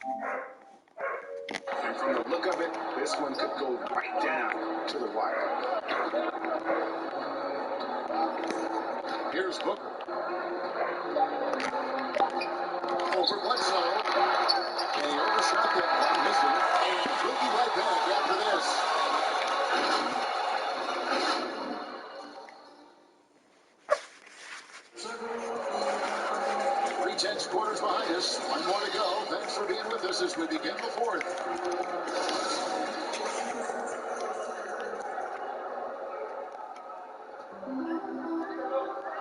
And from the look of it, this one could go right down to the wire. Here's Booker. Over Bledsoe. And he overshot that one, missing. And he'll be right back after this. 3/10 quarters behind us. One more to go. Thanks for being with us as we begin the fourth.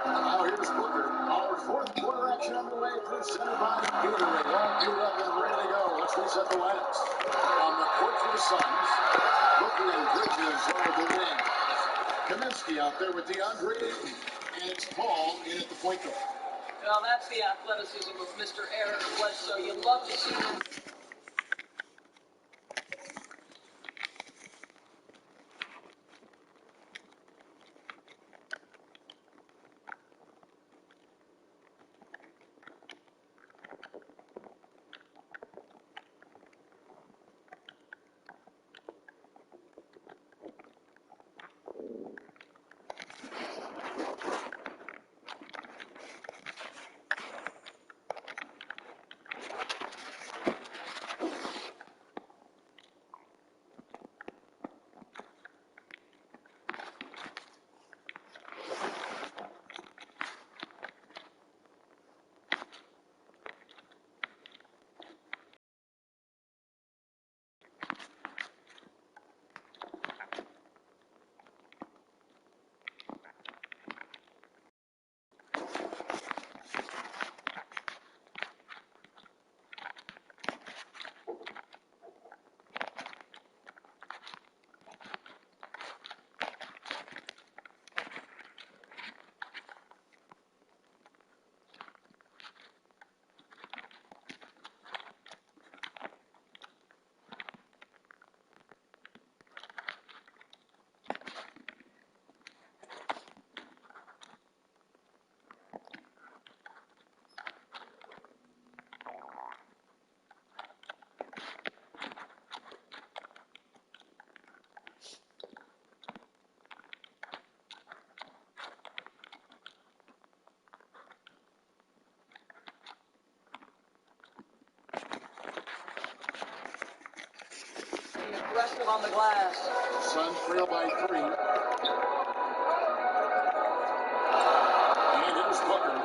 Now here's Booker. Our fourth quarter action underway. First center by Gatorade. All geared up and ready to go. Let's reset the lineups. On the court for the Suns. Booker and Bridges over the wing. Kaminsky out there with DeAndre Ayton. And it's Paul in at the point guard. Well, that's the athleticism of Mr. Eric Bledsoe. You love to see him. Aggressive on the glass. Suns trail by 3. And here's Booker.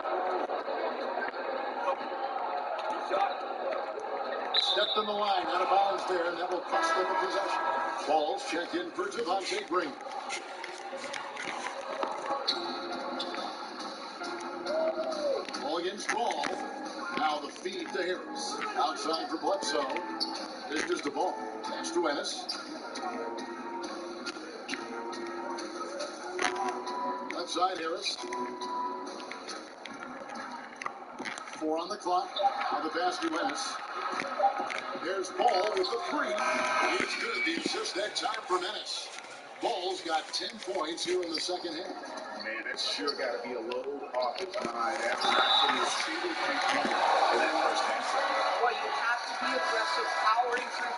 Stepped on the line, out of bounds there, and that will cost them a possession. Balls checked in for Javonte Green. Ball against Ball. Now the feed to Harris. Outside for Bledsoe. This is the ball. Pass to Ennis. Left side, Harris. 4 on the clock. Now the pass to Ennis. There's Ball with the 3. It's good. The assist that time from Ennis. Ball's got 10 points here in the second half. Man, it's sure got to be a load off his mind after not getting a single three-pointer in that first half. Well, you have to be aggressive, powering through.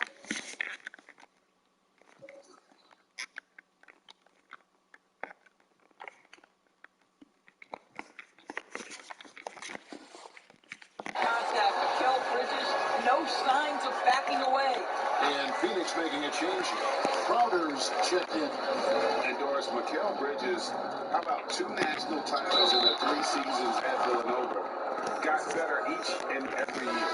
Contact. Mikal Bridges, no signs of backing away. And Phoenix making a change here. Crowder's checked in. And Doris, Mikal Bridges, how about 2 national titles in the 3 seasons at Villanova? Got better each and every year.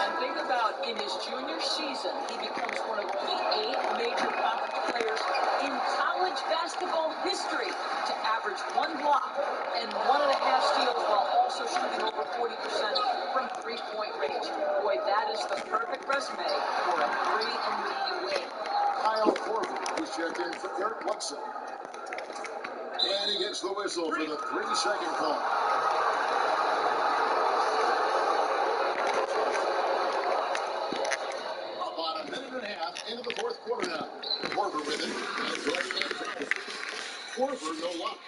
And think about in his junior season, he becomes one of only 8 major conference players in college basketball history to average 1 block and 1.5 steals while also shooting over 40% from three-point range. Boy, that is the perfect resume for a 3-and-D wing. Kyle Korver, who's checked in for Eric Bledsoe. And he gets the whistle for the 3-second call. About a minute and a half into the fourth quarter now. Korver with it. Korver, no luck.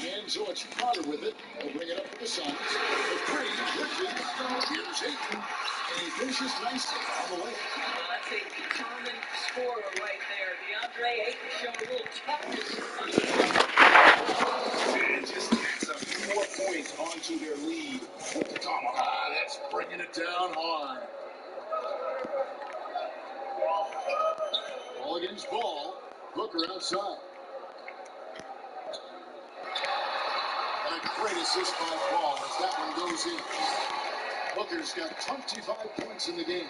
And so it's Carter with it. He'll bring it up for the Suns. The 3, Bridges. Here's Ayton. And he finishes nicely on the way. That's a determined scorer right there. DeAndre Ayton showed a little toughness. And just gets a few more points onto their lead with the tomahawk. That's bringing it down hard. Ball against ball. Booker outside. And a great assist by Paul as that one goes in. Booker's got 25 points in the game.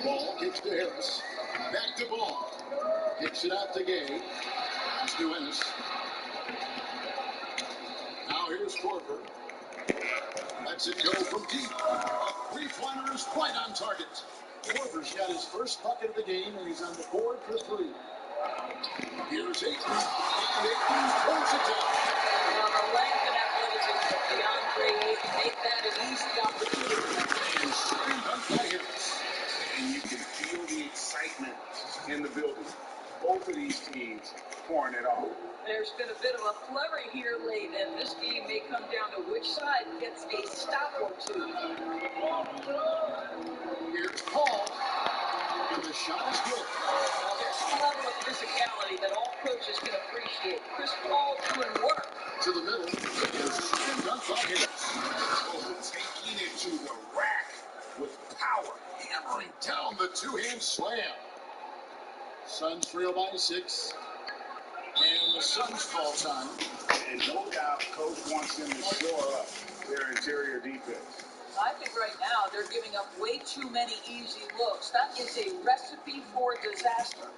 Ball kicks to Harris. Back to Ball. Kicks it out to Gay. Pass to Ennis. Now here's Korver. Lets it go from deep. A three-pointer is right on target. Korver's got his first bucket of the game, and he's on the board for three. Here's Ayton. And Ayton throws it down. Well, the length and athleticism of DeAndre Ayton make that an easy opportunity. And slam dunk by Harris. And you can feel the excitement in the building. Both of these teams pouring it on. There's been a bit of a flurry here late, and this game may come down to which side gets a stop or two. Here's Paul. And the shot is good. Now, there's a level of physicality that all coaches can appreciate. Chris Paul doing work. To the middle. And slam dunk by Harris. Oh, taking it to the rack with power. Hammering down the two-hand slam. Suns trail by 6. And the Suns call time. And no doubt, Coach wants them to shore up their interior defense. I think right now they're giving up way too many easy looks. That is a recipe for disaster.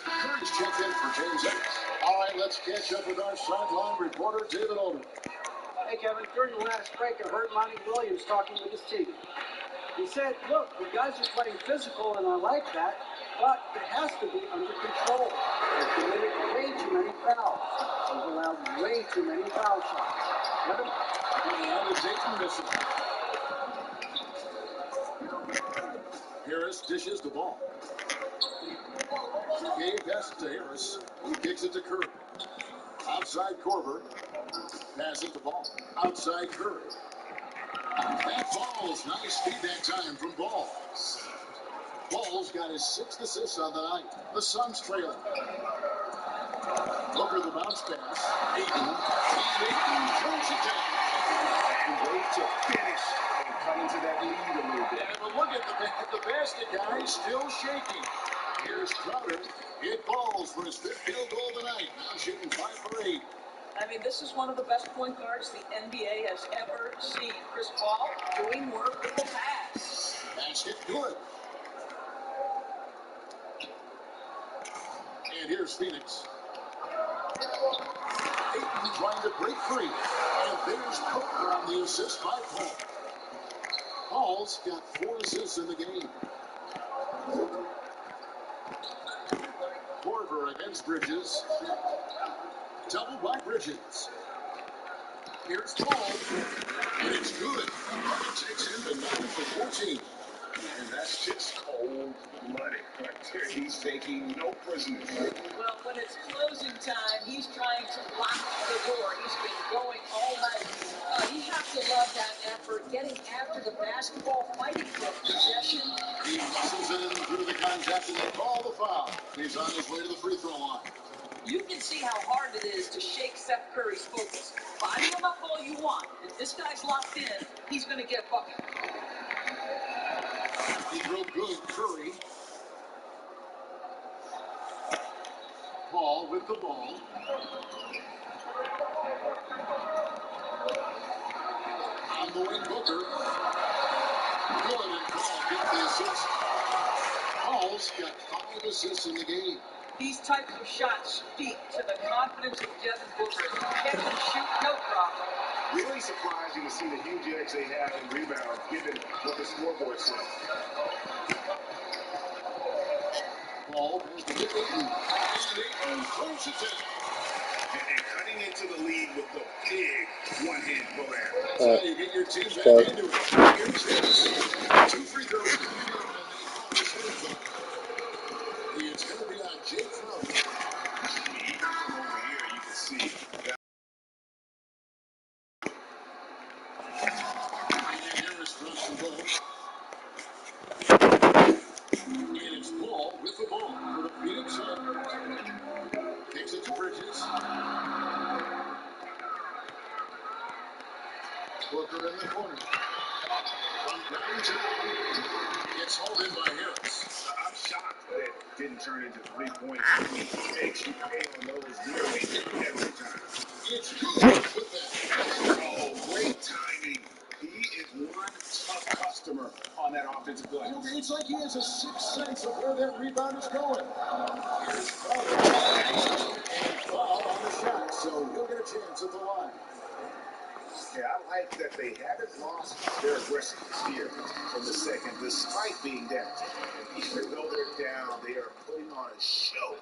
Curry's checked in for James Ennis. All right, let's catch up with our sideline reporter, David Olden. Hey, Kevin, during the last break, I heard Monty Williams talking with his team. He said, look, the guys are playing physical, and I like that, but it has to be under control. They've committed way too many fouls. They've allowed way too many foul shots. Kevin? Now it's Ayton missing. Harris dishes the ball. Gay passes to Harris. He kicks it to Curry. Outside Korver. Passes the ball. Outside Curry. That Ball's nice feedback time from Ball. Ball's got his 6th assist on the night. The Suns trail. Booker the bounce pass. Ayton. And Ayton throws it down. And wait to finish and come into that lead a little bit. And look at the basket guy still shaking. Here's Crowder. Hit Balls for his 5th field goal tonight. Now shooting 5 for 8. I mean, this is one of the best point guards the NBA has ever seen. Chris Paul doing work with the pass. Basket good. And here's Phoenix. Ayton trying to break free. And there's Booker on the assist by Paul. Paul's got 4 assists in the game. Korver against Bridges. Double by Bridges. Here's Paul. And it's good. It takes him to 9 for 14. And that's just cold-blooded right there. He's taking no prisoners. Well, when it's closing time, he's trying to lock the door. He's been going all night. You have to love that effort, getting after the basketball, fighting for possession. He muscles it in through the contact and they call the foul. He's on his way to the free throw line. You can see how hard it is to shake Seth Curry's focus. Body him up all you want. If this guy's locked in, he's going to get a bucket. He drove good. Curry. Paul with the ball. On the wing, Booker. Good, and Paul gets the assist. Paul's got 5 assists in the game. These types of shots speak to the confidence of Devin Booker. Catch and shoot, no problem. Really surprising to see the huge edge they have in rebounds, given what the scoreboard says. Ball goes to Ayton. And Ayton throws it down. And cutting into the lead with the big one-hand grab. That's how you get your team back into it. Here's this. 2 free throws. It's going to be on Jay Crowder. Even from over here, you can see Takes it to Bridges. Booker in the corner. From downtown. Gets hauled in by Harris. I'm shocked that it didn't turn into 3 points. He makes you pay on those nearly every time. It's good with that. Oh, great timing. He is one tough customer on that offensive glass. It's like he has a sixth sense of where that rebound is going. Here's Crowder. And foul on the shot, so he'll get a chance at the line. Yeah, I like that they haven't lost their aggressiveness here from the second, despite being down. Even though they're down, they are putting on a show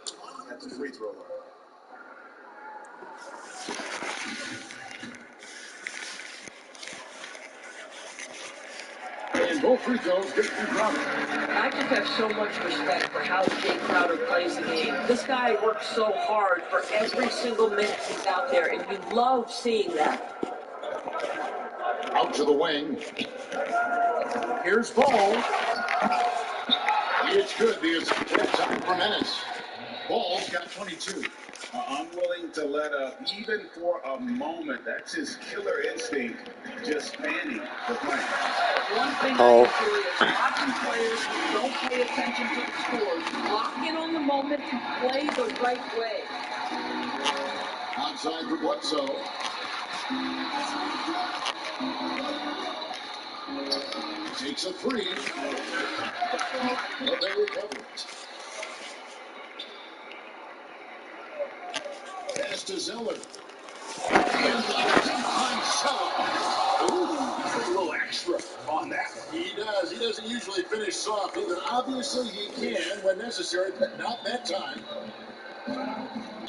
at the free throw line. And both free throws good from Crowder. I just have so much respect for how Jay Crowder plays the game. This guy works so hard for every single minute he's out there, and you love seeing that. Out to the wing. Here's Ball. It's good because it's time for Menace. Ball's got 22. Unwilling to let up even for a moment. That's his killer instinct, just fanning the plane. One thing I enjoy is watching players who don't pay attention to the scores, lock in on the moment, and play the right way. Outside for Bledsoe. Takes a three. But they recover it. Pass to Zeller. And Ooh, he's a little extra on that. he does. He doesn't usually finish soft either. Obviously, he can when necessary, but not that time.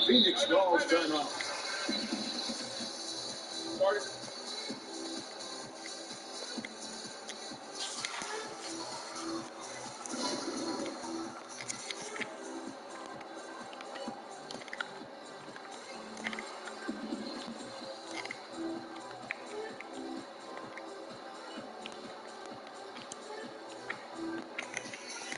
Phoenix calls timeout.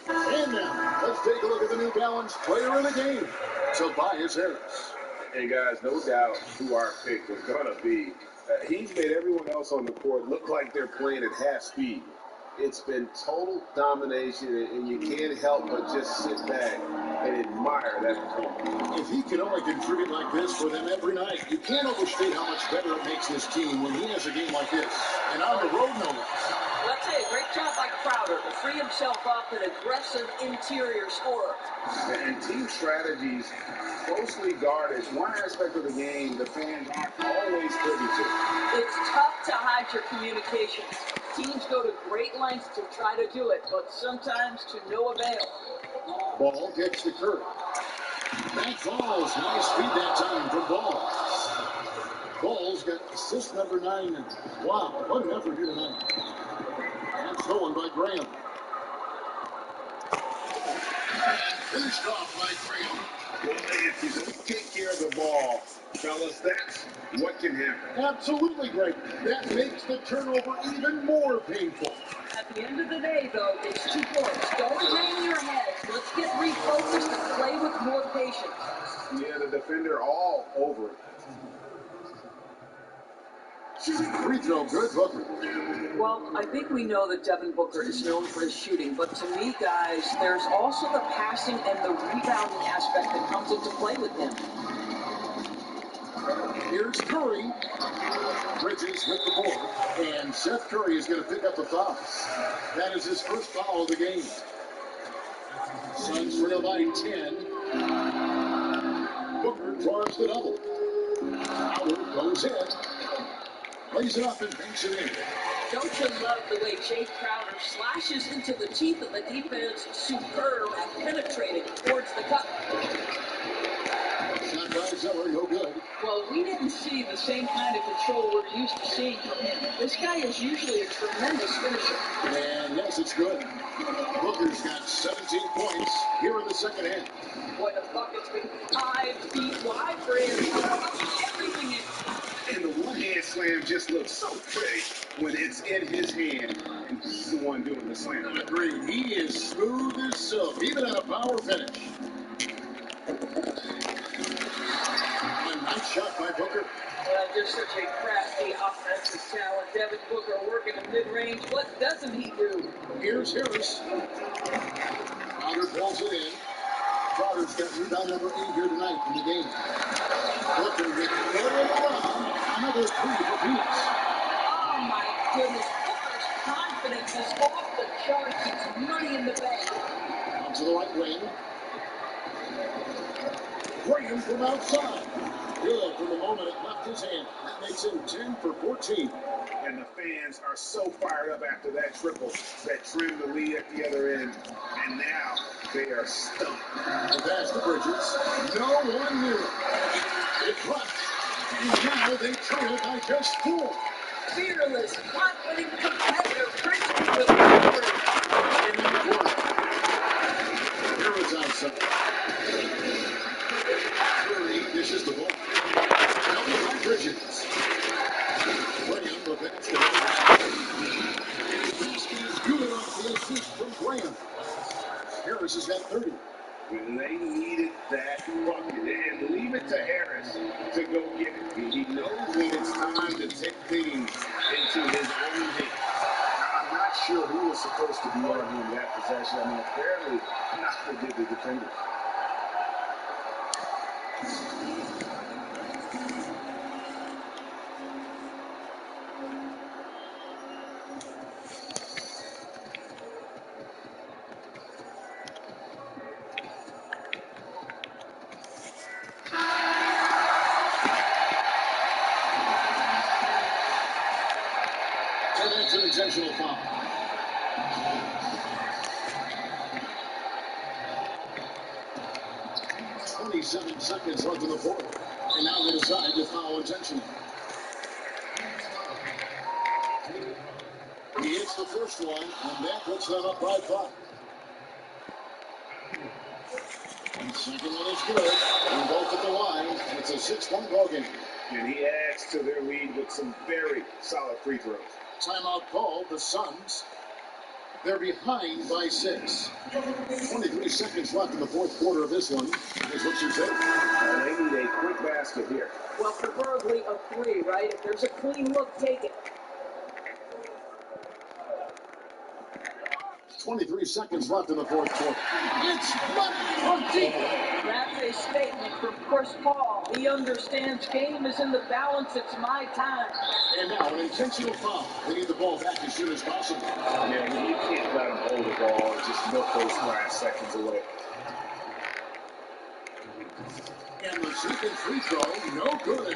And now, let's take a look at the New Balance player of the game, Tobias Harris. Hey guys, no doubt who our pick was gonna be. He's made everyone else on the court look like they're playing at half speed. It's been total domination, and you can't help but just sit back and admire that performance. If he can only contribute like this for them every night, you can't overstate how much better it makes this team when he has a game like this. And on the road, no less. Let's say a great job by Crowder to free himself up an aggressive interior scorer. And team strategies closely guarded. One aspect of the game the fans aren't always privy to. It's tough to hide your communications. Teams go to great lengths to try to do it, but sometimes to no avail. Ball gets the Curry. That falls. Nice feed that time from Ball. Ball's got assist number 9. And wow, what an effort here tonight. And stolen by Graham. Finished off by Graham. Well, if you don't take care of the ball, fellas, that's what can happen. Absolutely great. That makes the turnover even more painful. At the end of the day, though, it's 2 points. Don't hang your heads. Let's get refocused and play with more patience. Yeah, the defender all over it. Free throw, good, Booker. Well, I think we know that Devin Booker is known for his shooting, but to me, guys, there's also the passing and the rebounding aspect that comes into play with him. Here's Curry. Bridges with the board. And Seth Curry is going to pick up the foul. That is his first foul of the game. Suns trail by 10. Booker draws the double. Howard goes in. Lays it up and banks it in. Don't you love the way Jay Crowder slashes into the teeth of the defense, superb at penetrating towards the cup? Shot by Zeller, no good. Well, we didn't see the same kind of control we're used to seeing from him. This guy is usually a tremendous finisher. And yes, it's good. Booker's got 17 points here in the second half. Boy, the bucket's been 5 feet wide for him. Everything is. And the one-hand slam just looks so pretty when it's in his hand, and he's the one doing the slam. Agreed. He is smooth as silk, even at a power finish. such a crafty offensive talent. Devin Booker working in mid-range. What doesn't he do? Here's Harris. Crowder pulls it in. Crowder's got rebound number 8 here tonight in the game. Booker with another 3 for Phoenix. Oh my goodness, Booker's confidence is off the charts. It's money in the bank. Out to the right wing. Graham from outside. Good from the moment it left his hand. That makes him 10 for 14. And the fans are so fired up after that triple that trimmed the lead at the other end. And now they are stunned. The pass to Bridges. No one near it. It left. And now they trail by just 4. Fearless, confident competitor, Bridges with coverage. And in the corner. Harris outside. Curry dishes the ball. Now by Bridges. Graham, the pass to Harris. Basket is good off the assist from Graham. Harris has got 30. When they needed that bucket, and leave it to Harris to go get it. He knows when it's time to take things into his own hands. I'm not sure who was supposed to be on him that possession. I mean, apparently not the defender. And that's an intentional foul. .27 seconds left in the fourth. And now they decide to foul intentionally. He hits the first one, and that puts them up by 5. And second one is good. And both at the line, and it's a 6-point ball game. And he adds to their lead with some very solid free throws. Timeout called. The Suns, they're behind by 6. 23 seconds left in the fourth quarter of this one. Here's what you take. They need a quick basket here. Well, preferably a 3, right? If there's a clean look, take it. 23 seconds left in the fourth quarter. It's left from deep. That's a statement from Chris Paul. He understands game is in the balance. It's my time. And now an intentional foul. They need the ball back as soon as possible. Yeah, you can't let him hold the ball and just milk those last seconds away. And the second free throw, no good.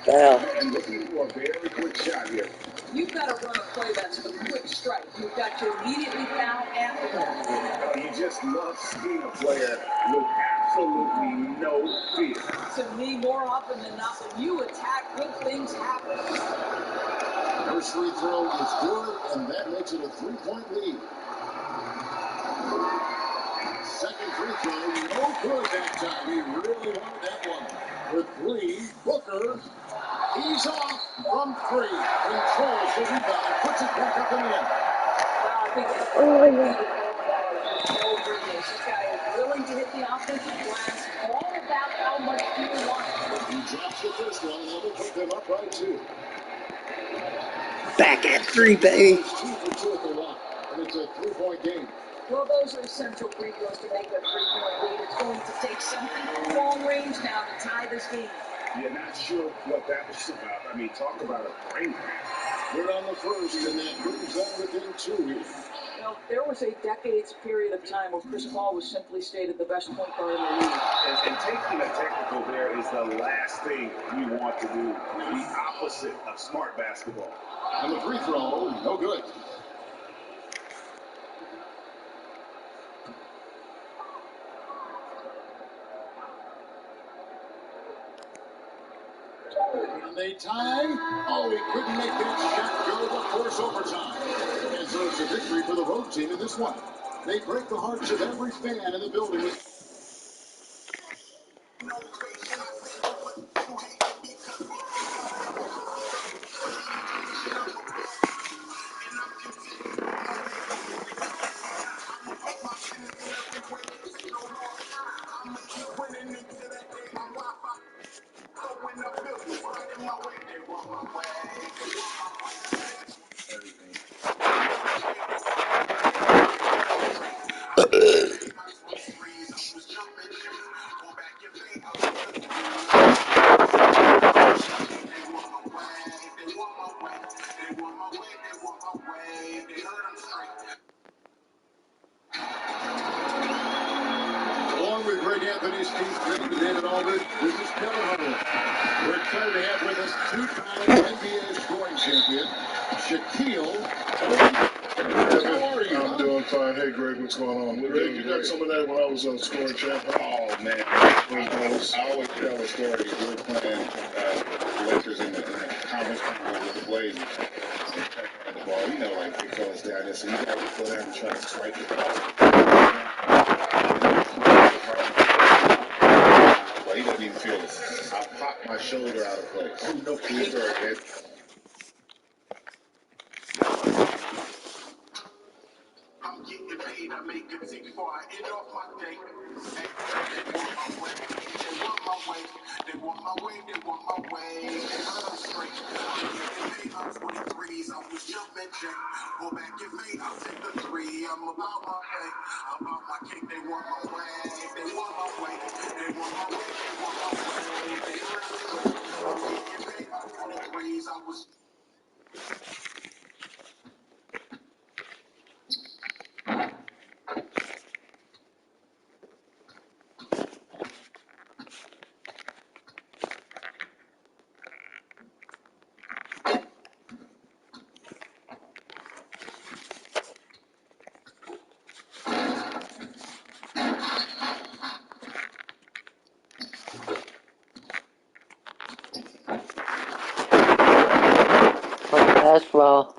And looking for a very quick shot here. You've got to run a play that's a quick strike. You've got to immediately foul after that. You just love seeing a player with absolutely no fear. To me, more often than not, when you attack, good things happen. First free throw is good, and that makes it a 3-point lead. Second free throw, no good that time. He really wanted that one. With 3, Booker, he's off from 3. Controls the rebound and puts it back up in the end. Well, I think this guy is willing to hit the offensive glass. All about how much people want it. He drops the first one, and that'll put them up by 2. Back at 3, baby. It's 2 for 2 at the line, and it's a 3-point game. Well, those are essential free throws to make that 3-point lead. It's going to take something from long range now to tie this game. You're not sure what that was about. I mean, talk about a brain cramp. We're on the first, and that brings them within 2 here. You know, there was a decades period of time where Chris Paul was simply stated the best point guard in the league. And taking a technical there is the last thing you want to do. The opposite of smart basketball. And the free throw, no good. And they tie. Oh, he couldn't make that shot go to force overtime. And so it's a victory for the road team in this one. They break the hearts of every fan in the building. Along with Greg Anthony, Steve Green, and David Aldridge, this is Kevin Harlan. We're excited to have with us two-time NBA scoring champion, Shaquille O'Neal. How are you? I'm doing fine. Hey, Greg, what's going on? Greg, you got some of that when I was on scoring champ. Oh, man. I always tell the story. We were playing the Lakers in the conference final with the Blazers. And the ball, you know, like big fellas down there, so you got to go down and try to swipe the ball. Well, he doesn't even feel it. I popped my shoulder out of place. Oh, no, true story, man. I'm getting paid, I make it take before I end off my day. They want my way, they want my way, they want my way, they want my way. They heard I'm straight. I'm getting paid, I'm 23s, I was jumping jack. Go back and fade, I'll take the three. I'm about my pay, about my cake, they want my way, they want my way, they want my way, they want my way. They heard I'm straight. I'm getting paid, I'm 23s, I was. Basketball.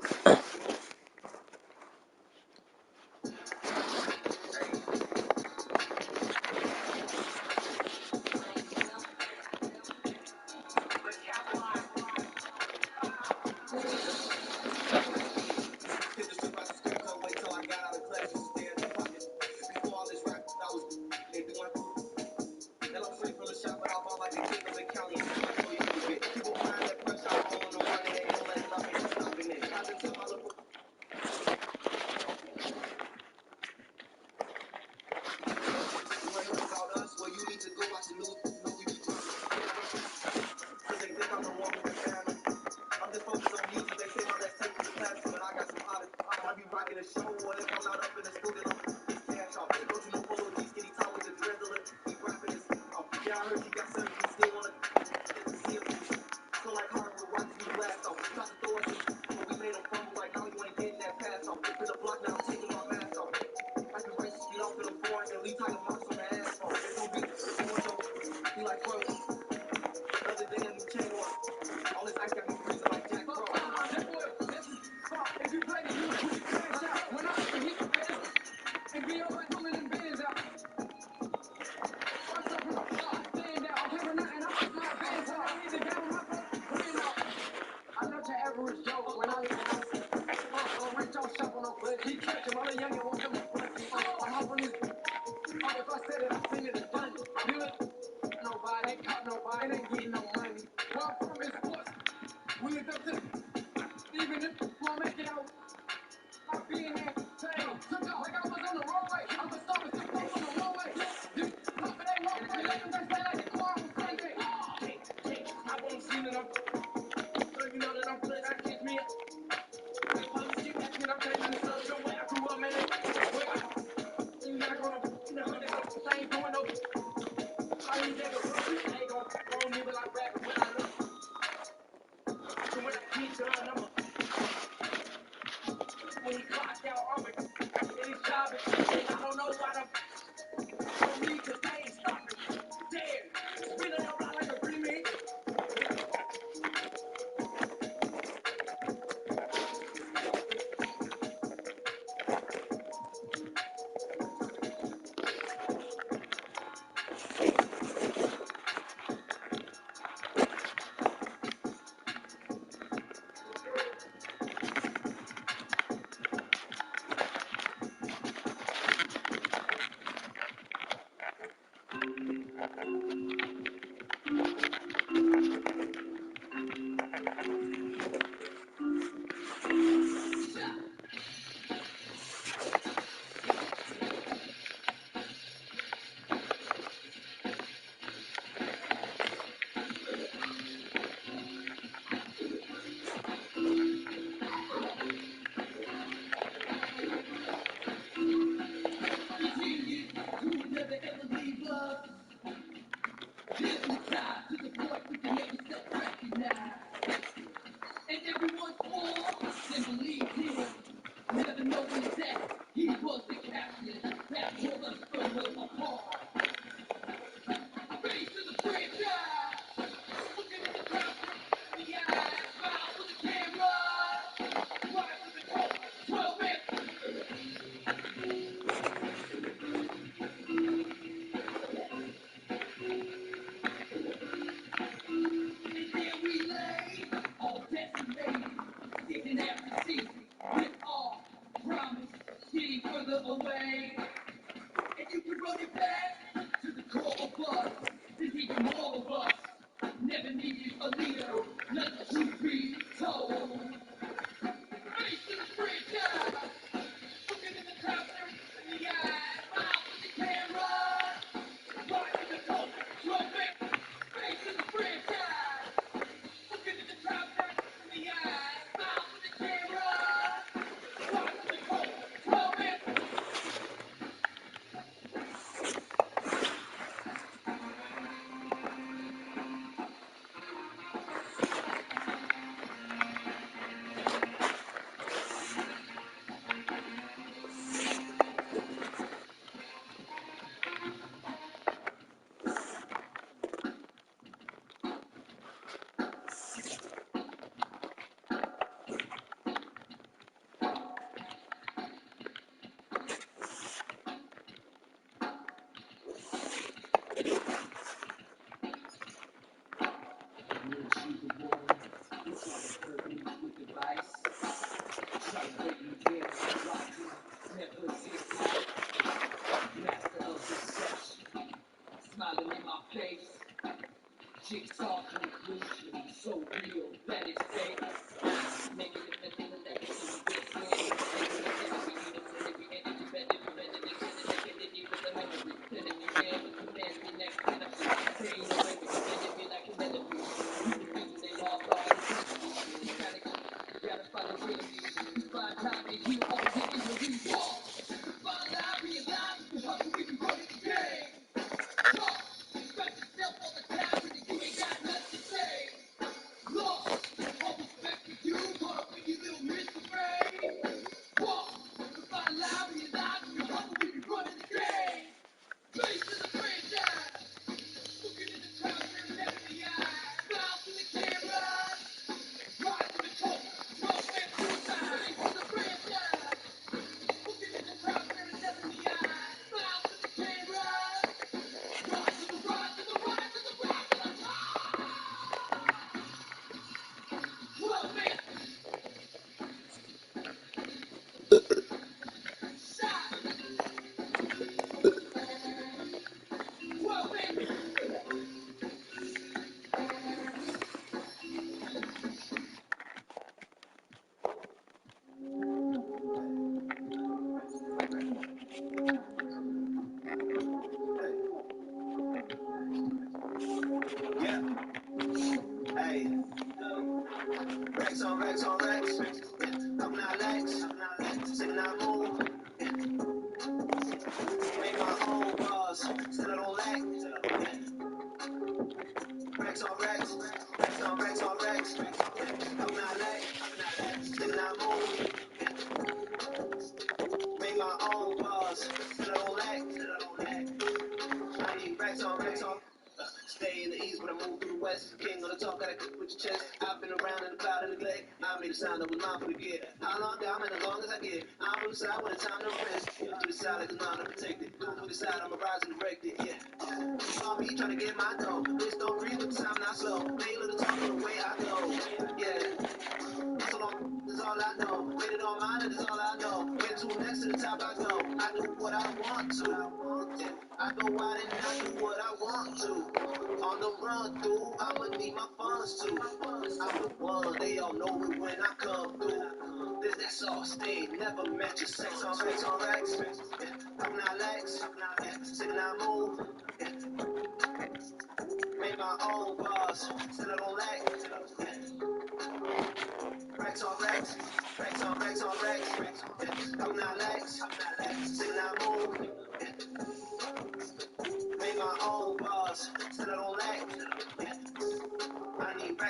Make my own bars, still I don't lack.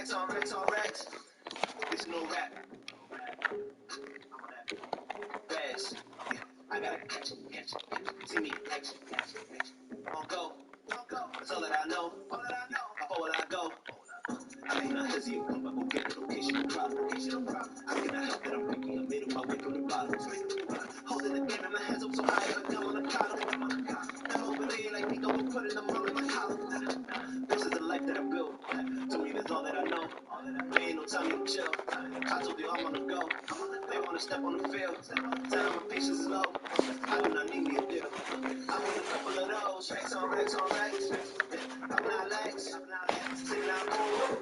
racks on racks on racks. It's no rap. Bags. I gotta catch. See me catch. On go. That's all that I know. Before I go. I cannot hesitate, come up, get the location of problem. I cannot help that I'm breaking a middle my way through the bottles. Holding the game in my hands up so high, I got on the column. I'm over there like Nico, putting them all in my column. This is the life that I built. To me, that's all that I know. There ain't no time to chill. I told you I'm on the go. They wanna step on the field. Tell them my patience is low. I do not need me a deal. I want a couple of those. Racks on racks on racks. I'm not lax. Sitting out home.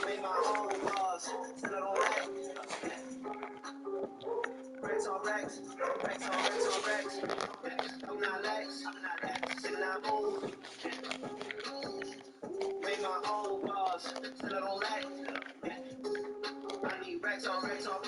Made my own laws. Still I don't like. Racks on racks. Racks on racks on racks. I'm not lax. Sitting out home. Made my own laws. Still I don't like. I need racks on racks on.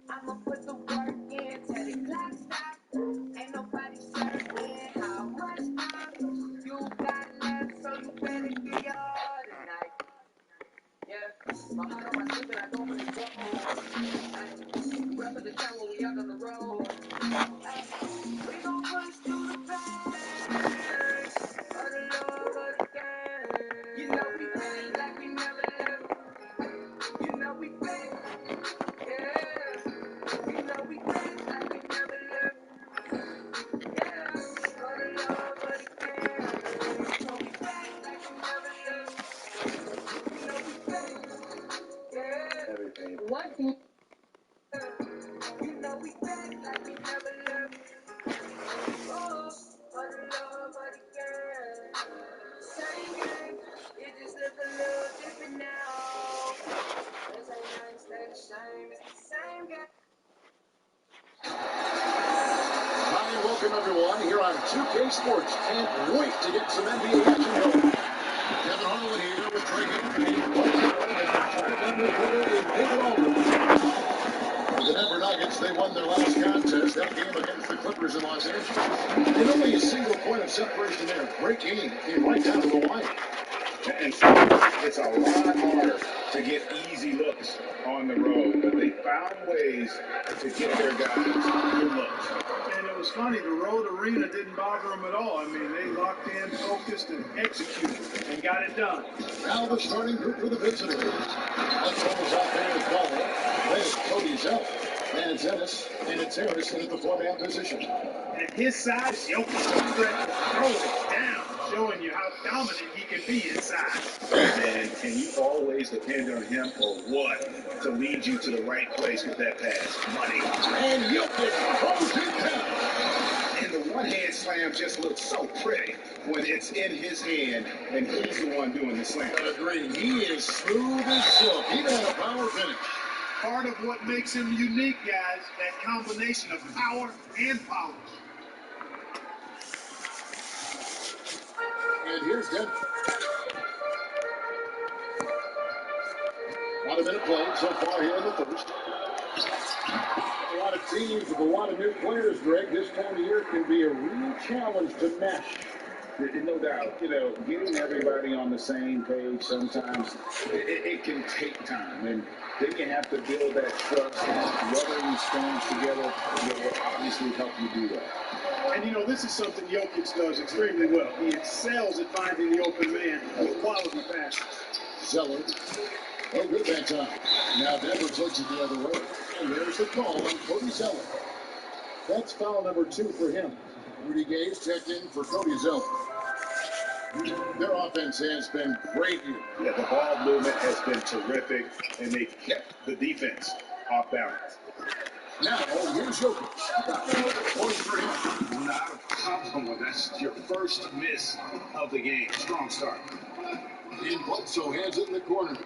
I'ma put the work in till the clock stop. Ain't nobody certain how much time you got left, so you better get your all tonight. Yeah, my heart on my sleeve and I don't really go. Rep of the town when we out on the road. We gon' push through the pain for the love of the game. You know we play like we never left. You know we play, yeah. You know we play like we never left. Yeah, for the love of the game. You know we play like we never left. You know we play, yeah. What? You know we play like we never left. Oh, for the love of the game. Same game, it just look a little different now. This ain't nothing stay the same, it's the same game. Hi, welcome everyone here on 2K Sports. Can't wait to get some NBA action going. Kevin Harlan here with Trey the Denver Nuggets, they won their last contest, that game against the Clippers in Los Angeles. And only a single point of separation there. Great game, came right down to the wire. And it's a lot harder to get easy looks on the road, but they found ways to get their guys good looks. And it was funny, the road arena didn't bother them at all. I mean, they locked in, focused, and executed, and got it done. Now the starting group for the visitors. Oklahoma's offensive ball. There's Cody Zeller. And Ennis, and it's Harris at the four-man position. At his size, Jokic throw it down, showing you how dominant he can be inside. And can you always depend on him or what to lead you to the right place with that pass? Money. And Jokic throws it down. And the one-hand slam just looks so pretty when it's in his hand and he's the one doing the slam. I agree. He is smooth as silk, even at a power finish. Part of what makes him unique, guys, that combination of power and polish. And here's Denver. About a minute played so far here in the first. A lot of teams with a lot of new players, Greg. This time of year can be a real challenge to mesh. No doubt, getting everybody on the same page sometimes it can take time, and then you have to build that trust, and weathering storms together will obviously help you do that. And this is something Jokic does extremely well. He excels at finding the open man with quality passes. Zeller. Oh, good that time. Now Denver takes it the other way. And there's the call on Cody Zeller. That's foul number 2 for him. Rudy Gay checked in for Cody Zeller. Their offense has been great here. Yeah, the ball movement has been terrific, and they kept the defense off balance. Now, here's Jokic. Point for him. Not a problem when that's your first miss of the game. Strong start. And Bledsoe hands it in the corner.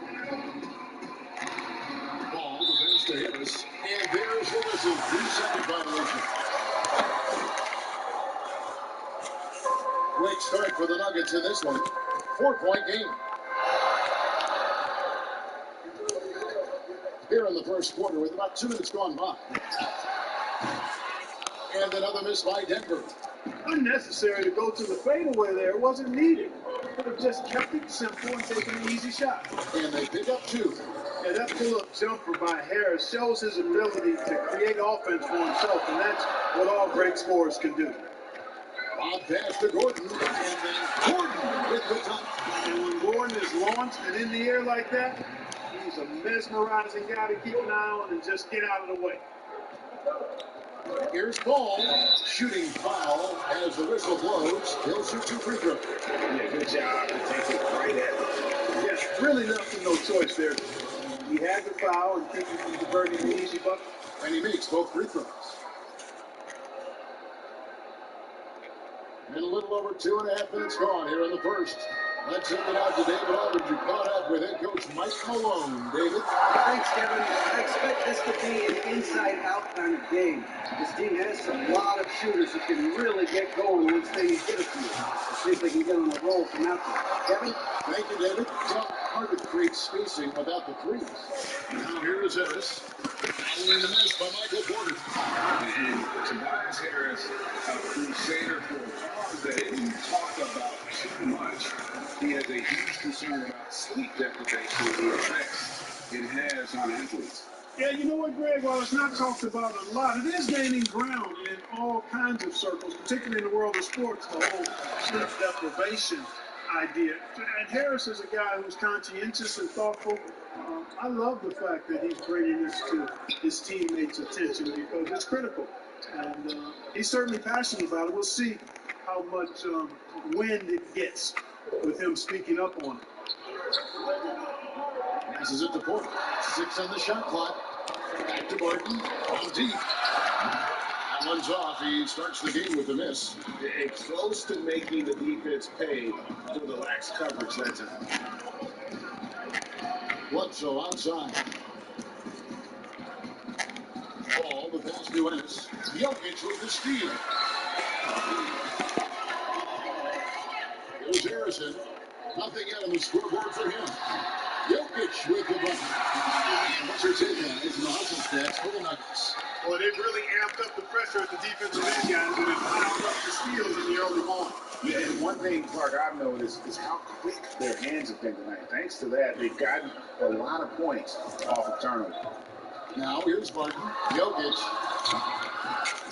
to Harris. And there's the whistle. 3-second violation. Great start for the Nuggets in this one. 4-point game. Here in the first quarter with about 2 minutes gone by. And another miss by Denver. Unnecessary to go to the fadeaway there. It wasn't needed. Could have just kept it simple and taken an easy shot. And they pick up 2. Yeah, that pull-up jumper by Harris shows his ability to create offense for himself, and that's what all great scorers can do. Bob pass to Gordon. And then Gordon with the top. And when Gordon is launched and in the air like that, he's a mesmerizing guy to keep an eye on and just get out of the way. Here's Paul, shooting foul as the whistle blows. He'll shoot 2 free throws. Yeah, good job to take it right at him. Yes, really left him no choice there. He had the foul and keep him from converting an easy bucket. And he makes both free throws. And a little over 2.5 minutes gone here in the first. Let's send it out to David Aldridge, who caught up with head coach Mike Malone. David? Thanks, Kevin. I expect this to be an inside-out kind of game. This team has a lot of shooters who can really get going once they hit a few. Let's see if they can get on a roll from out there. Kevin? Thank you, David. It's hard to create spacing without the threes. Now here is Harris. Following the miss by Michael Porter. And Tobias Harris, a crusader for a cause that isn't talked about too much. He has a huge concern about sleep deprivation and the effects it has on athletes. Yeah, you know what, Greg? While it's not talked about a lot, it is gaining ground in all kinds of circles, particularly in the world of sports, the whole sleep deprivation idea. And Harris is a guy who's conscientious and thoughtful. I love the fact that he's bringing this to his teammates' attention because it's critical. And he's certainly passionate about it. We'll see how much wind it gets with him speaking up on it. Passes it to Porter. 6 on the shot clock. Back to Barton. On deep. That one's off. He starts the game with a miss. It's close to making the defense pay for the lax coverage that time. Bledsoe outside. Ball, the pass to Ennis. Jokic with the steal. Here's Harrison. Nothing yet on the scoreboard for him. Jokic with the bucket. What's your take on it? It's an awesome stats for the Nuggets. Well, they've really amped up the pressure at the defensive end, guys, and they've piled up the steals in the early ball. Yeah, and one thing, Clark, I've noticed is how quick their hands have been tonight. Thanks to that, they've gotten a lot of points off of turnover. Now here's Barton. Jokic.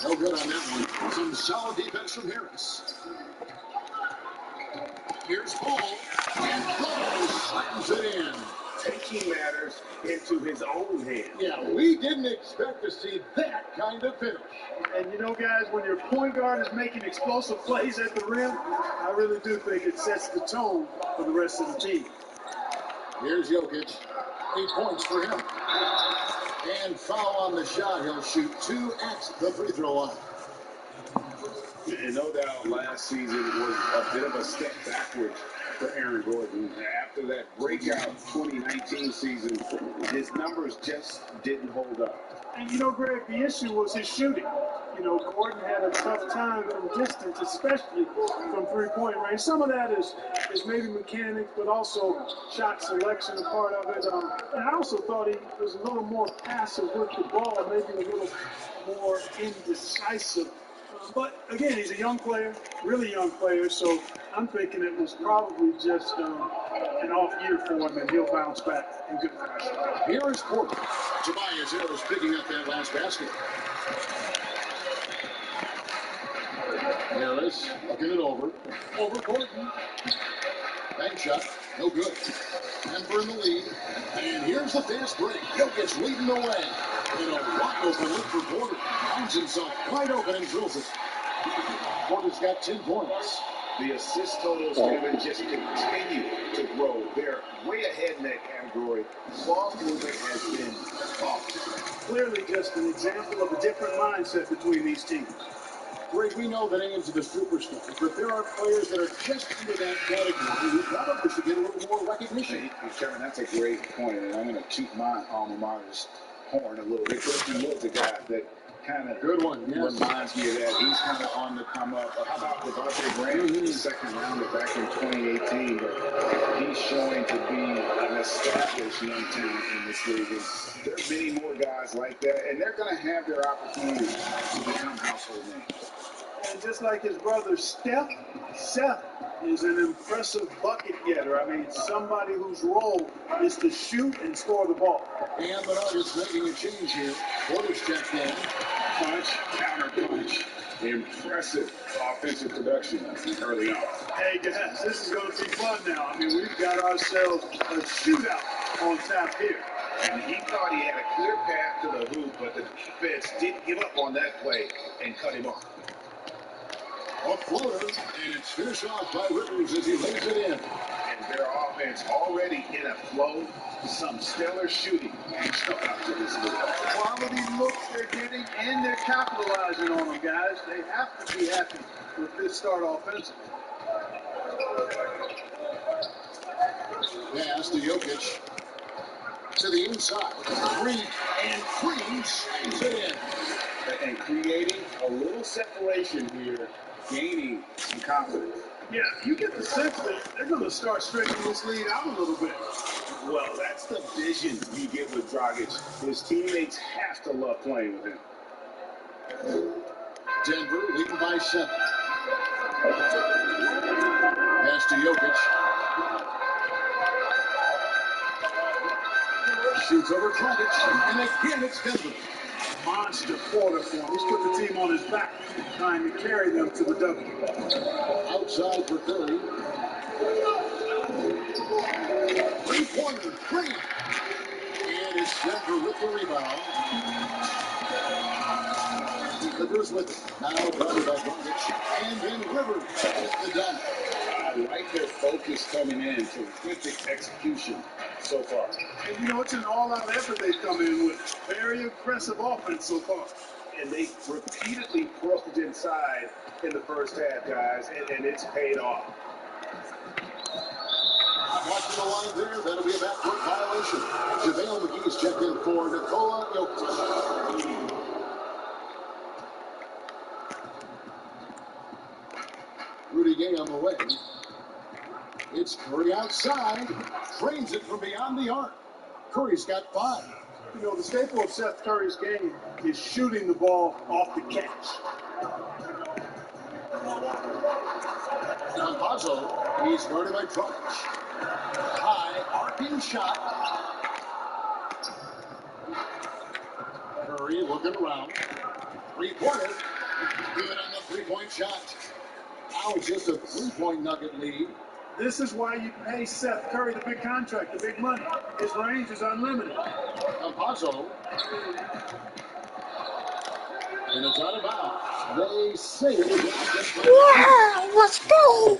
No good on that one. Some solid defense from Harris. Here's Paul. And Paul slams it in. Taking matters into his own hands. Yeah, we didn't expect to see that kind of finish. And you know, guys, when your point guard is making explosive plays at the rim, I really do think it sets the tone for the rest of the team. Here's Jokic. 8 points for him. And foul on the shot. He'll shoot 2 at the free throw line. And no doubt last season was a bit of a step backwards for Aaron Gordon. After that breakout 2019 season, his numbers just didn't hold up. And you know, Greg, the issue was his shooting. You know, Gordon had a tough time from distance, especially from three-point range. Some of that is maybe mechanics, but also shot selection a part of it. And I also thought he was a little more passive with the ball, maybe a little more indecisive. But again, he's a young player, really young player, so I'm thinking it was probably just an off year for him, and he'll bounce back in good fashion. Here is Porter. Tobias Harris picking up that last basket. Harris looking it over. Over Gordon. Bank shot. No good. Denver in the lead. And here's the fast break. Jokic leading the way. In a wide open look for Porter. Finds himself wide open and drills it. Porter's got 10 points. The assist totals, Kevin, just continue to grow. They're way ahead in that category. Ball movement has been off. Clearly just an example of a different mindset between these teams. Greg, we know the names of the superstars, but there are players that are just under that category who probably should get a little more recognition. Kevin, that's a great point, and I'm going to keep my alma maters horn a little bit. Christian Wood's a guy that kind of Good one, yes. reminds me of that. He's kind of on the come up. How about Devontae Graham, the second rounder back in 2018? But he's showing to be an established young talent in this league. And there are many more guys like that, and they're going to have their opportunity to become household names. And just like his brother Seth is an impressive bucket getter. I mean, somebody whose role is to shoot and score the ball. And the Nuggets making a change here. Porter's checked in. Punch, counter punch. Impressive offensive production early on. Hey guys, this is going to be fun now. I mean, we've got ourselves a shootout on tap here. And he thought he had a clear path to the hoop, but the defense didn't give up on that play and cut him off. A floater, and it's finished off by Rivers as he lays it in. And their offense already in a flow. Some stellar shooting stuck out to this league. Quality looks they're getting, and they're capitalizing on them, guys. They have to be happy with this start offensively. Pass to Jokic. To the inside. Three, and Green slams it in. And creating a little separation here, gaining some confidence. Yeah, you get the sense that they're going to start stretching this lead out a little bit. Well, that's the vision you get with Dragic. His teammates have to love playing with him. Denver leading by 7. Pass to Jokic. Shoots over Dragic, and again it's Denver. Monster quarter for him. He's put the team on his back, trying to carry them to the W. Outside for Curry. Three-pointer, Green. And it's Denver with the rebound. Clippers with it. Now guarded by Dragic. And then Rivers with the dunk. I like their focus coming in. Terrific execution so far. And you know, it's an all-out effort they've come in with. Very impressive offense so far. And they repeatedly probed inside in the first half, guys, and it's paid off. Watching the line there, that'll be a backcourt violation. JaVale McGee's checked in for Nikola Jokic. Rudy Gay on the way. It's Curry outside. Trains it from beyond the arc. Curry's got 5. You know, the staple of Seth Curry's game is shooting the ball off the catch. Campazzo, he's guarded by Dragic. High arcing shot. Curry looking around. Three-pointer. Good on the three-point shot. Now it's just a 3-point Nugget lead. This is why you pay Seth Curry the big contract, the big money. His range is unlimited. Campazzo. And it's out of bounds. They say it is. Yeah, let's go.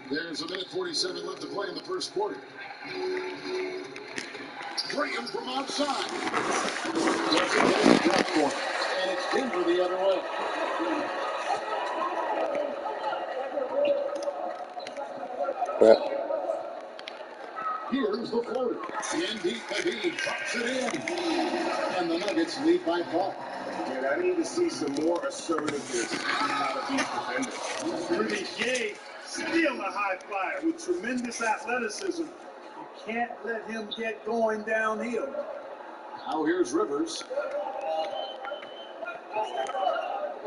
There's a minute 47 left to play in the first quarter. Graham from outside. Doesn't get the drop for it. And it's Denver the other way. Yeah. Here's the floater. In deep, Embiid drops it in. And the Nuggets lead by 5. And I need to see some more assertiveness out of these defenders. Rudy Gay, still a high flyer with tremendous athleticism. You can't let him get going downhill. Now here's Rivers.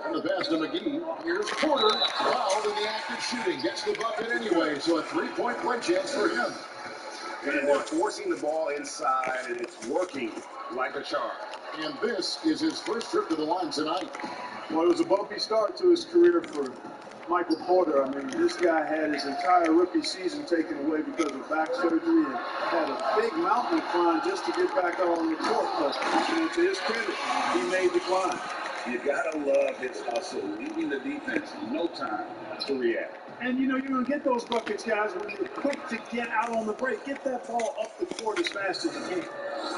And the pass to McGee. Here's Porter. Fouled in the act of shooting. Gets the bucket anyway, so a 3-point play chance for him. And they're forcing the ball inside, and it's working like a charm. And this is his first trip to the line tonight. Well, it was a bumpy start to his career for Michael Porter. I mean, this guy had his entire rookie season taken away because of back surgery and had a big mountain to climb just to get back out on the court. But to his credit, he made the climb. You gotta love his hustle, leaving the defense no time to react. And you know, you're going to get those buckets, guys, when you're quick to get out on the break. Get that ball up the court as fast as you can.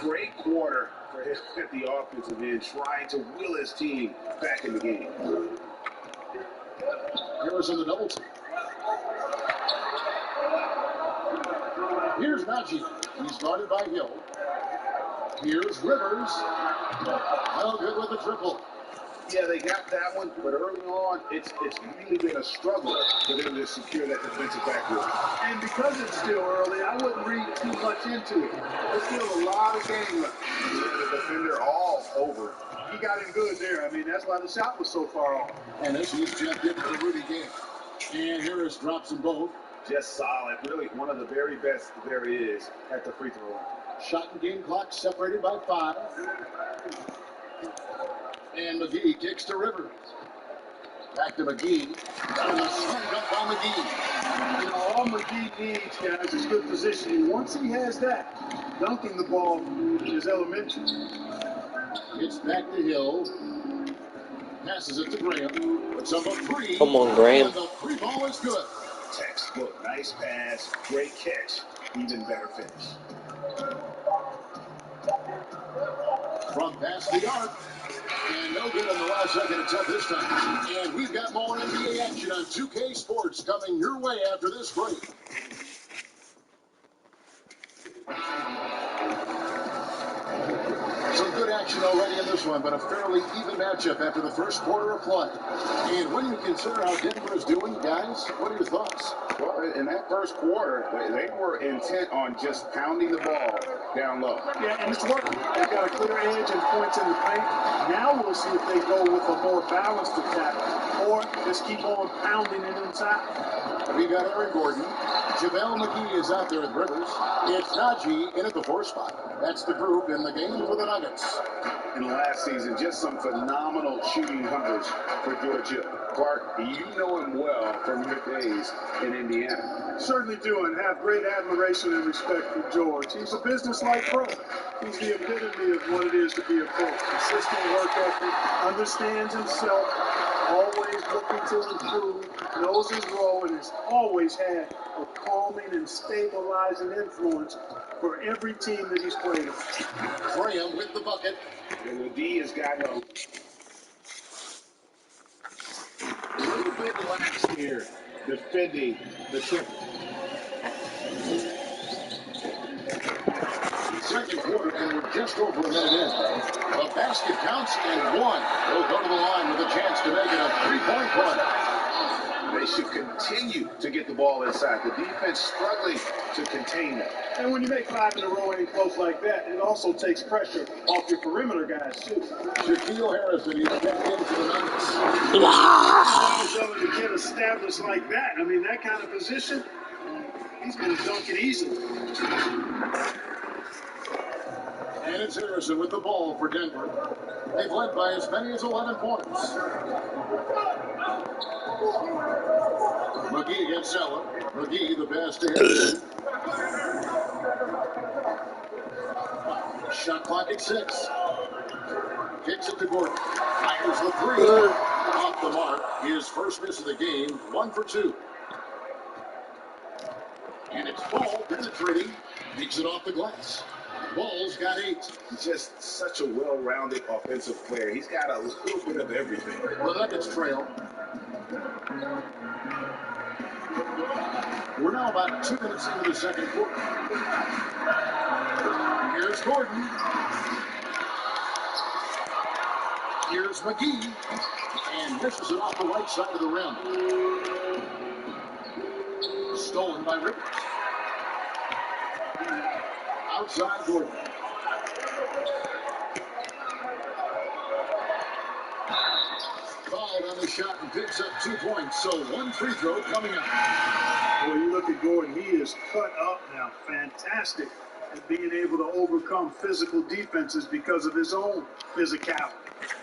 Great quarter for him at the offensive end, trying to will his team back in the game. Harris on the double team. Najee. He's guarded by Hill. Here's Rivers. No good with the triple. Yeah, they got that one, but early on, it's really been a struggle for them to secure that defensive backboard. And because it's still early, I wouldn't read too much into it. There's still a lot of game left. The defender all over. He got him good there. I mean, that's why the shot was so far off. And this is checked in for Rudy Gay. And Harris drops them both. Just solid. Really one of the very best there is at the free throw line. Shot and game clock separated by 5. And McGee kicks to Rivers. Back to McGee. And a swing up by McGee. You know, all McGee needs, guys, is good positioning. Once he has that, dunking the ball is elementary. It's back to Hill. Passes it to Graham. Puts up a 3. Come on, Graham. And the 3 ball is good. Textbook. Nice pass. Great catch. Even better finish. From past the arc. And no good on the last second attempt this time. And we've got more NBA action on 2K Sports coming your way after this break. Some good action already in this one, but a fairly even matchup after the first quarter of play. And when you consider how Denver is doing, guys, what are your thoughts? Well, in that first quarter, they were intent on just pounding the ball down low. Yeah, and it's working. They've got a clear edge and points in the paint. Now we'll see if they go with a more balanced attack or just keep on pounding it inside. We got Aaron Gordon. JaVale McGee is out there with Rivers. It's Najee in at the 4 spot. That's the group in the game for the Nuggets. In last season, just some phenomenal shooting numbers for George Hill. Clark, you know him well from your days in Indiana. Certainly do, and have great admiration and respect for George. He's a business-like pro. He's the epitome of what it is to be a pro. Consistent work ethic, understands himself, always looking to improve, knows his role, and has always had a calming and stabilizing influence for every team that he's played on. Graham with the bucket. And the D has got no. A little bit lax here, defending the triple. Second quarter, and we're just over a minute in. The basket counts and 1. They'll go to the line with a chance to make it a 3-point play. They should continue to get the ball inside. The defense struggling to contain them. And when you make 5 in a row ain't close like that, it also takes pressure off your perimeter guys, too. Shaquille Harrison, he's back into the Nuggets. To get established like that, I mean, that kind of position, he's going to dunk it easily. And it's Harrison with the ball for Denver. They've led by as many as 11 points. McGee against Zeller. McGee the pass to Harrison. Shot clock at 6. Kicks it to Gordon. Fires the 3. Off the mark. His first miss of the game. 1 for 2. And it's Ball penetrating. Takes it off the glass. Ball's got 8. He's just such a well-rounded offensive player. He's got a little bit of everything. The Nuggets trail. We're now about 2 minutes into the second quarter. Here's Gordon. Here's McGee. And misses it off the right side of the rim. Stolen by Rivers. Outside Gordon. Fouled on the shot and picks up 2 points. So 1 free throw coming up. Well, you look at Gordon, he is cut up now. Fantastic at being able to overcome physical defenses because of his own physicality.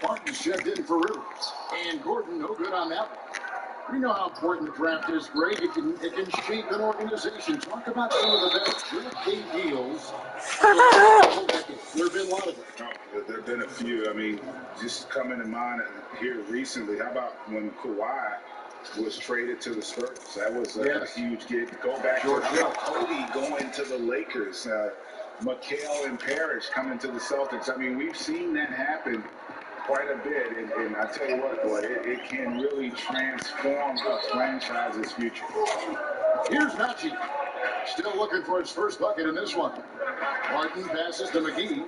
Martin's checked in for Rivers. And Gordon, no good on that one. We know how important the draft is, Greg. It can shape an organization. Talk about some of the best draft day deals. There have been a lot of them. Oh, there have been a few. I mean, just coming to mind here recently, how about when Kawhi was traded to the Spurs? That was a huge get. Go back to Cody going to the Lakers. Mikal and Parrish coming to the Celtics. I mean, we've seen that happen quite a bit, and I tell you what, boy, it can really transform a franchise's future. Here's Najee. Still looking for his first bucket in this one. Martin passes to McGee.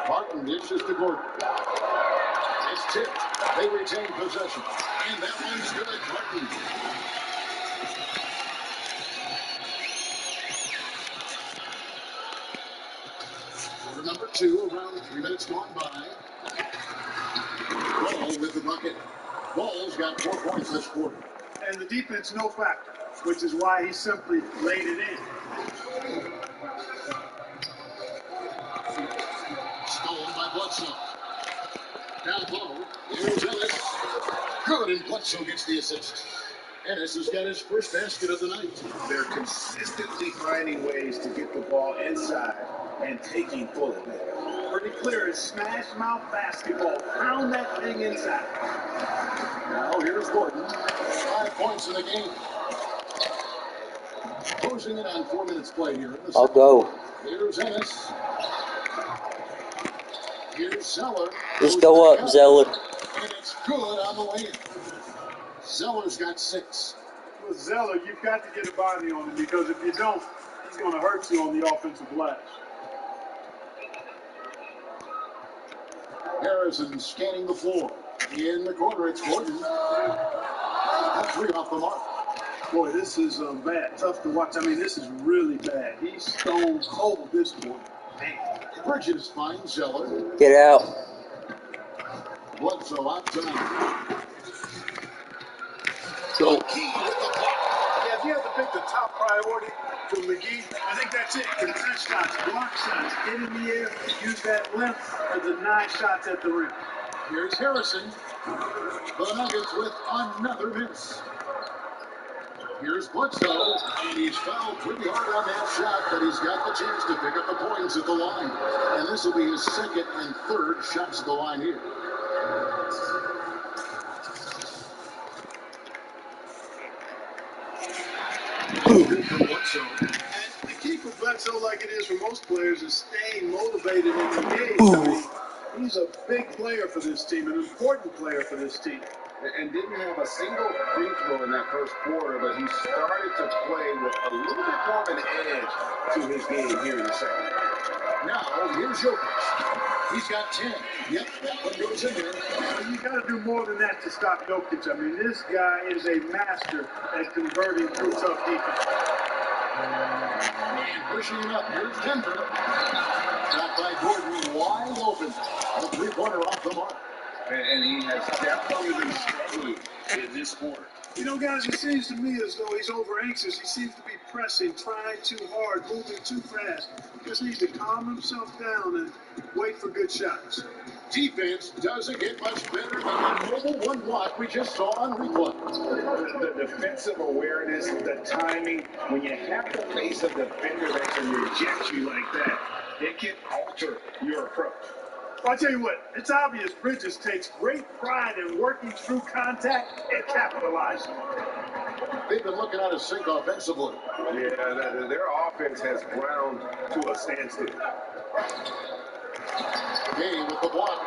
Martin dishes to Gordon. It's tipped. They retain possession. And that one's good. Martin. Quarter number 2, around 3 minutes gone by. Ball with the bucket. Ball's got 4 points this quarter. And the defense, no factor, which is why he simply laid it in. Stolen by Bledsoe. Down low. Here's Ellis. Good, and Bledsoe gets the assist. Ennis has got his first basket of the night. They're consistently finding ways to get the ball inside and taking full advantage. Pretty clear, it's smash mouth basketball. Pound that thing inside. Now here's Gordon. 5 points in the game. Closing it on 4 minutes play here. I'll go. Here's Ennis. Here's Zeller. Just go up, Zeller. And it's good on the way in. Zeller's got 6. With Zeller, you've got to get a body on him because if you don't, he's going to hurt you on the offensive glass. Harrison scanning the floor. In the corner, it's Gordon. That's 3 off the mark. Boy, this is bad. Tough to watch. I mean, this is really bad. He's stone cold this point. Man. Bridges finds Zeller. Get out. Bledsoe out time. Go. Yeah, if you have to pick the top priority for McGee, I think that's it. Contest shots, block shots, get in the air, use that length for the 9 shots at the rim. Here's Harrison. The Nuggets with another miss. Here's Bledsoe, and he's fouled pretty hard on that shot, but he's got the chance to pick up the points at the line. And this will be his 2nd and 3rd shots at the line here. And the key for Bledsoe, like it is for most players, is staying motivated and engaged. I mean, he's a big player for this team, an important player for this team. And didn't have a single free throw in that first quarter, but he started to play with a little bit more of an edge to his game here in the second. Now, here's Jokic. He's got 10. Yep, that one goes in there. Well, you got to do more than that to stop Jokic. I mean, this guy is a master at converting through tough defense. And pushing it up. Here's Denver. Shot by Gordon, wide open. The 3-pointer off the mark. And he has definitely been struggling in this quarter. You know, guys, it seems to me as though he's over anxious. He seems to be pressing, trying too hard, moving too fast. Just needs to calm himself down and wait for good shots. Defense doesn't get much better than the mobile 1 block we just saw on replay. The defensive awareness, the timing, when you have to face a defender that can reject you like that, it can alter your approach. Well, I'll tell you what, it's obvious Bridges takes great pride in working through contact and capitalizing. They've been looking out of sync offensively. Yeah, their offense has ground to a standstill. Gay with the block.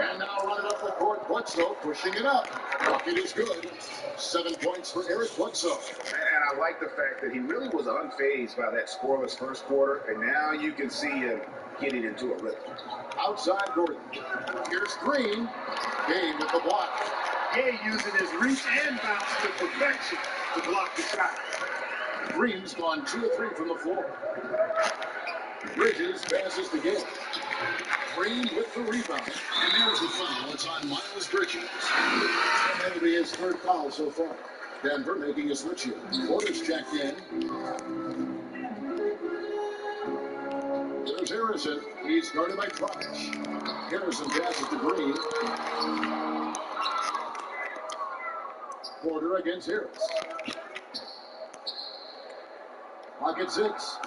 And now running up the court, Bledsoe pushing it up. Bucket is good. 7 points for Eric Bledsoe. And I like the fact that he really was unfazed by that scoreless first quarter, and now you can see him getting into a rhythm. Outside Gordon. Here's Green. Gay with the block. Gay using his reach and bounce to perfection to block the shot. Green's gone 2 of 3 from the floor. Bridges passes to Gay. Green with the rebound. And there's the foul. It's on Miles Bridges. And that'll be his 3rd foul so far. Denver making a switch here. Porter's checked in. There's Harrison. He's guarded by Trosh. Harrison passes to Green. Porter against Harris. Pocket 6.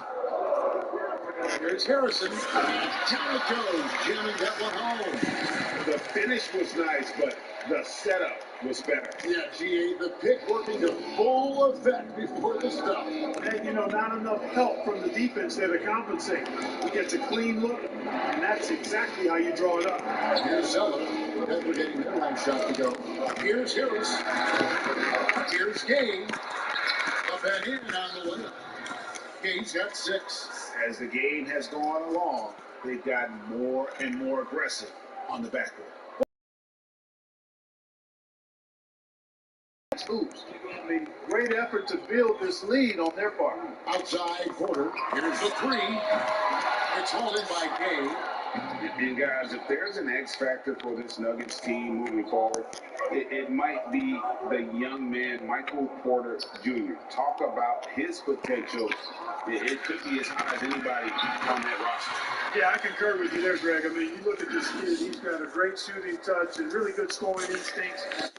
Here's Harrison. Down it goes, jamming that one home. The finish was nice, but the setup was better. Yeah, GA, the pick working to full effect before the stop. And, not enough help from the defense there to compensate. He gets a clean look, and that's exactly how you draw it up. Here's Zeller, deprecating their line shot to go. Here's Harris. Here's Gay. Up and in on the layup. Gay's got 6. As the game has gone along, they've gotten more and more aggressive on the backcourt. Oops. I mean, great effort to build this lead on their part. Outside quarter. Here's the 3. It's hauled in by Gay. And guys, if there's an X factor for this Nuggets team moving forward, it might be the young man, Michael Porter Jr. Talk about his potential. It could be as high as anybody on that roster. Yeah, I concur with you there, Greg. I mean, you look at this kid, he's got a great shooting touch and really good scoring instincts.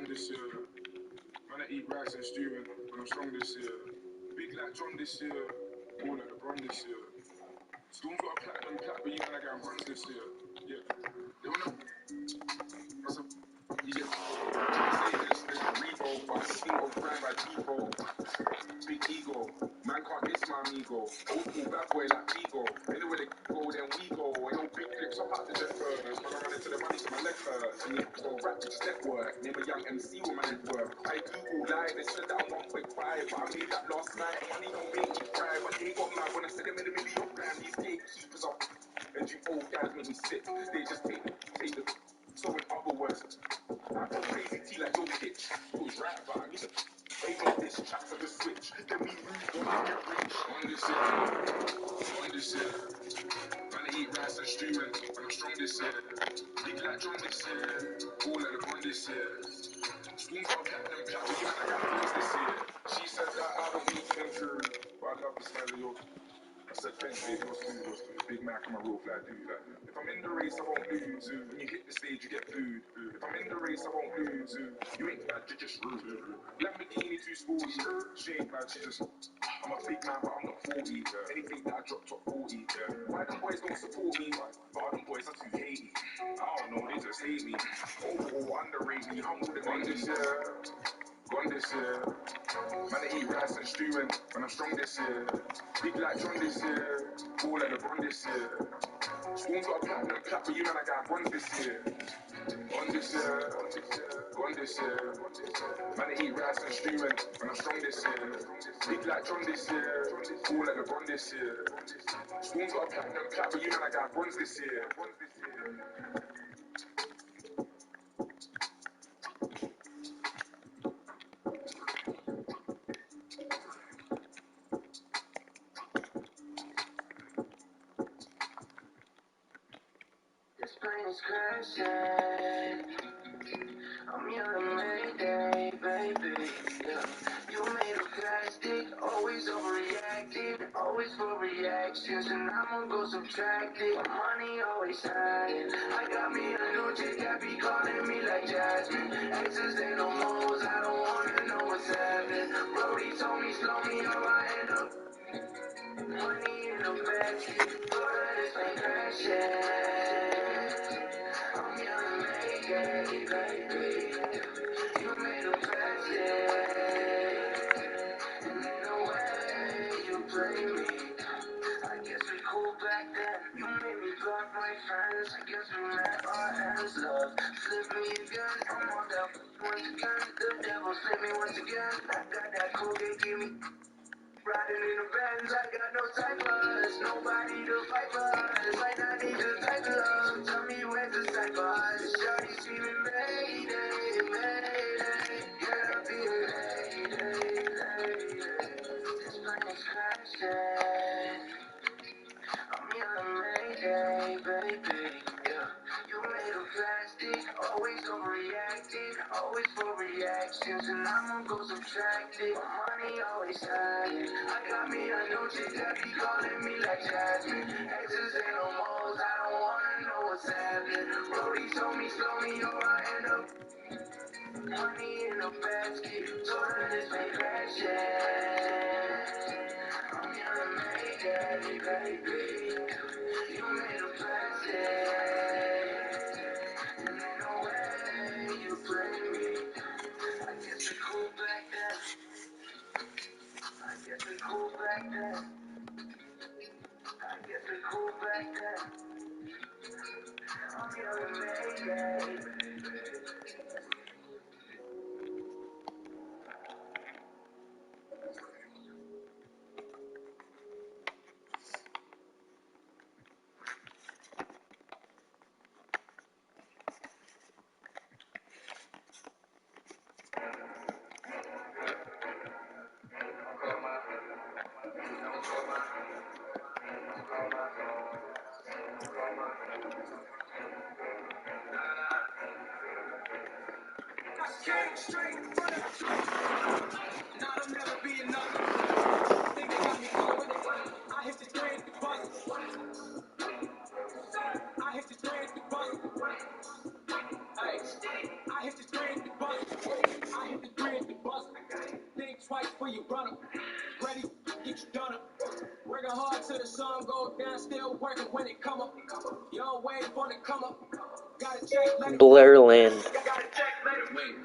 This year, man, I eat rice and stew and I'm strong this year. Big like John this year, all like LeBron this year. Storm's got a platinum plat, but you man, I got runs this year. Yeah, they wanna. What's up? You get say this Rebo, but I seen on brand by Tipo. Big ego, man can't diss my amigo. Old school bad boy like Vigo. Anywhere they go, then we go. Ain't no big flips up out the jet first. When I run into the money, so my leg hurts. And you go rap to step work. Name a young MC with my network. I Google live, they said that I'm 1.5, but I made that last night. Money don't make me cry, but they got mad when I said them in a million grand. These gatekeepers are and you old guys make me sick. They just take the. So in other words, I go crazy T like your bitch. Goes right by me. They make this chat for the switch. Then we move on and get rich. On this year. Man, I eat rice and stew and I'm strong this year. Big like John this year. All like LeBron this year. Spoon got a platinum plat, but you man, I got friends this year. She said that I don't need to enter. But I love the smell of your. I said, thanks, baby, what's food? Big Mac, I'm a real fly dude. Like, if I'm in the race, I won't lose. When you hit the stage, you get food. If I'm in the race, I won't lose. You ain't bad, you're just rude. Lamborghini, 2 sporty. She ain't bad, she just. I'm a big man, but I'm not 40. Anything that I drop, top 40. Why them boys don't support me? But them boys are too hatey. I don't know, they just hate me. Oh, underrate me, humble them on this year. Gone this year. Man, I eat rice and stew and I'm strong this year. Big like John this year. All like LeBron this year. Spoon's got a platinum plat, but you man, I got bronze this year. On this year. Gone this year. Man, I eat rice and stew and I'm strong this year. Big like John this year. All like LeBron this year. Spoon's got a platinum plat, but you man, I got bronze this year. This plane is crashing. I'm your Mayday, baby. Yeah. You made of plastic, always overreacting, always for reactions, and I'm gonna go subtracting. My money always shining. I got me a new chick that be calling me like Jasmine. Exes ain't no moles, I don't wanna know what's happening. Brody told me slow me up, I end up money in the backseat. But this plane crashing. I'm your Mayday, baby. You made a plastic, and in a way you play me. I guess we cool back then. You made me block my friends. I guess we met our ends. Love flip me again. I'm on that once again. The devil flip me once again. I got that Colgate, give me riding in the Benz. I got no time for us. Nobody to fight for us. Might not need to type love. Tell me where's the side for us. Shawty screaming Mayday, Mayday. Yeah, I'll be a lady, lady. This plane is crashing. I'm your Mayday, baby. Yeah. You made of plastic, always overreacting, Always for reactions, and I'm gonna go subtract it. Money always shining. I got me a new chick that be calling me like Jasmine. Exes and no moles, I don't wanna know what's happening. Brody told me slow me or I end up money in a basket. Told her this ain't crashing. I'm gonna make it, baby. You made a plastic. And ain't no way you play me. I guess it cool back then. I guess it cool back then. I guess it cool back then. I'm gonna make it. Came straight from the now I'll never be another. Think they got me covered. I hit the train to bust. I hit the train to bust. Hey, I hit the train to bust. I hit the train to bust. Think twice before you run up. Ready, get you done up. Working hard till the sun go down. Still working when it come up. You don't wait for it to come up. Gotta check, let it Blairland. Gotta check, let it wait.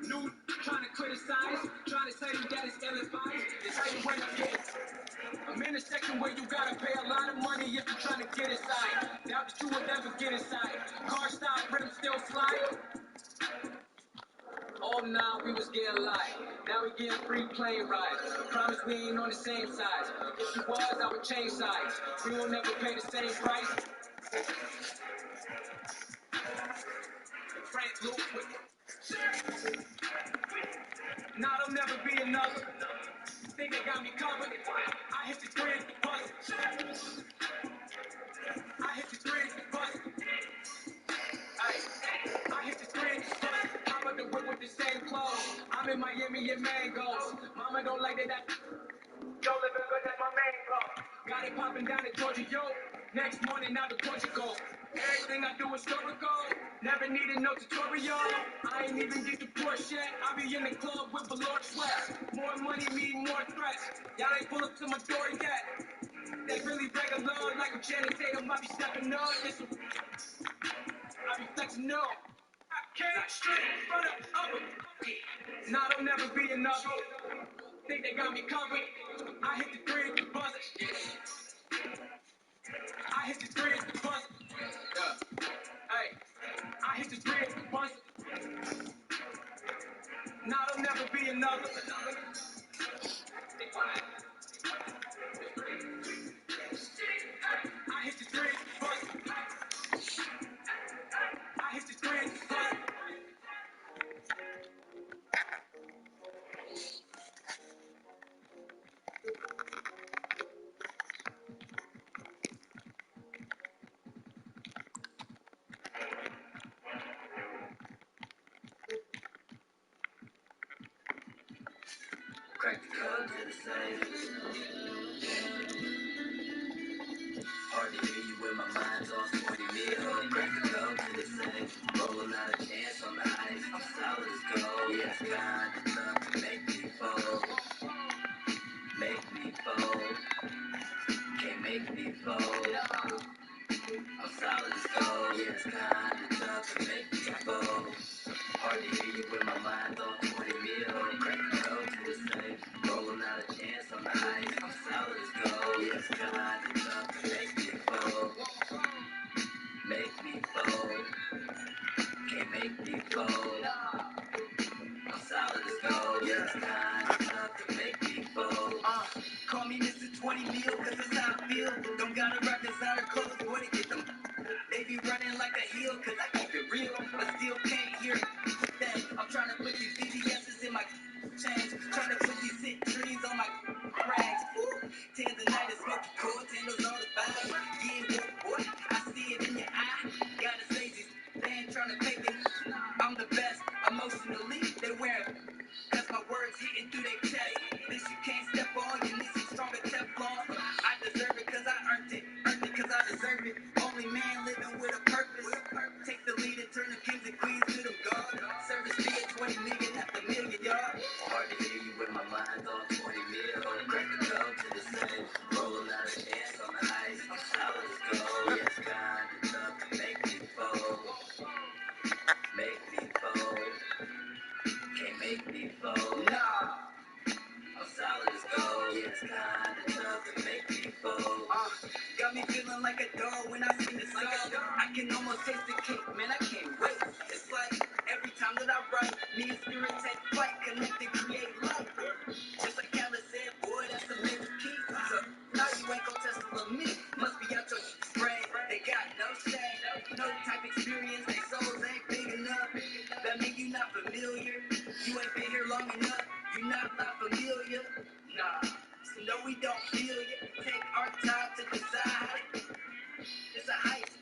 New trying to criticize, trying to say that it's ill-advised. It's how you end up getting. I'm in a section where you gotta pay a lot of money if you're trying to get inside. Doubt that you will never get inside. Car stop, rhythm still slide. Oh, nah, we was getting light. Now we getting free plane rides. Promise we ain't on the same sides. If you was, I would change sides. We will never pay the same price. Frank Luke with nah, there'll never be another. Think they got me covered. I hit the grid, bust. I hit the grid, bust. I hit the grid, bust. Hop up the whip with the same clothes. I'm in Miami and mangoes. Mama don't like that. Don't live good, that's my main goal. Got it popping down in Georgia, yo. Next morning, out to Portugal. Everything I do is historical. Never needed no tutorial. I ain't even get the Porsche yet. I be in the club with Velour sweat. More money mean more threats. Y'all ain't pull up to my door yet. They really regular, like a Channing Tatum. I be stepping up. I be flexing up. I came straight from the upper. Nah, there'll never be enough. Think they got me covered. I hit the grid, buzz. I hit the grid, buzz. Hey, I hit the grid, buzz. Nah, there'll never be another. I hit the grid, buzz. I hit the grid, buzz. Crack the code to the same. Hard to hear you when my mind's on 20 mil. Crack the code to the same. Rolling out a chance on the ice. I'm solid as gold. Yeah, it's kind of tough to make me fold. Make me fold. Can't make me fold. I'm solid as gold. Yeah, it's kind of tough to make me fold. Hard to hear you when my mind's on 20 mil. Crack the code to the same. Rolling out a chance on the ice. I'm solid as gold. Yeah, it's kind of tough to make me fold. Make me fold. Can't make me fold. I'm solid as gold. Yeah, it's kind of tough to make me fold. Call me Mr. 20 mil, cause that's how I feel. Don't gotta rock designer clothes, boy, to get them. They be running like a heel, cause I keep it real, but still can't hear that. I'm trying to put these VVS's in my chains, trying to put these sick trees on my rags. Tanzanite, smoky core, tenders on the bag. Yeah, boy, I see it in your eye. Gotta say this, they ain't trying to take it. I'm the best, I'm most it's kinda tough to make me fold. Got me feeling like a dog when I sing this song. I can almost taste the cake, man, I can't wait. It's like every time that I write, me and spirit take flight, connect and create life. Just like Khaled said, boy, that's the major key. So now you ain't gon' test on me. Must be out your brain. They got no shame, no type experience. They souls ain't big enough. That mean you not familiar. You ain't been here long enough. You not familiar. Nah. So no, we don't feel you. Take our time to decide. It's a heist.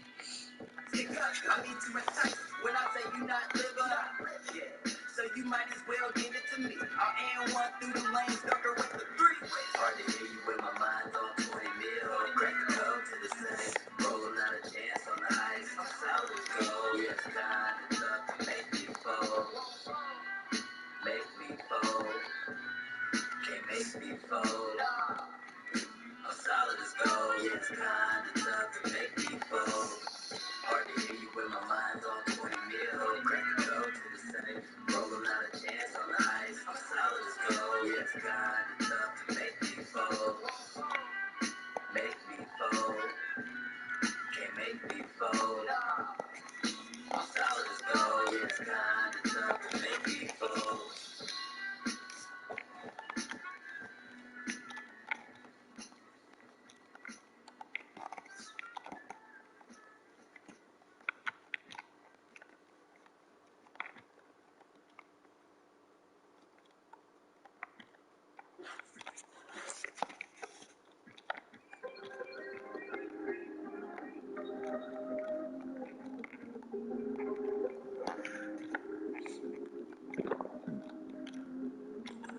Stick up, I need to entice. When I say you not living up, yeah. So you might as well give it to me. I'll N1 through the lanes, darker with the three. Hard to hear you when my mind's on 20 mil. Crack the code to the same. Rolling out a chance on the ice. I'm solid gold. Yeah, it's kinda tough to make me fold. Make me fold. Can't make me fold. I'm solid as gold. Yeah, it's kinda tough to make me fold. Hard to hear you when my mind's on 20 mil. Crack the code to the same. Rolling out a chance on the ice. I'm solid as gold. Yeah, it's kinda tough to make me fold. Make me fold. Can't make me fold. I'm solid as gold. Yeah, it's kinda tough to make me fold.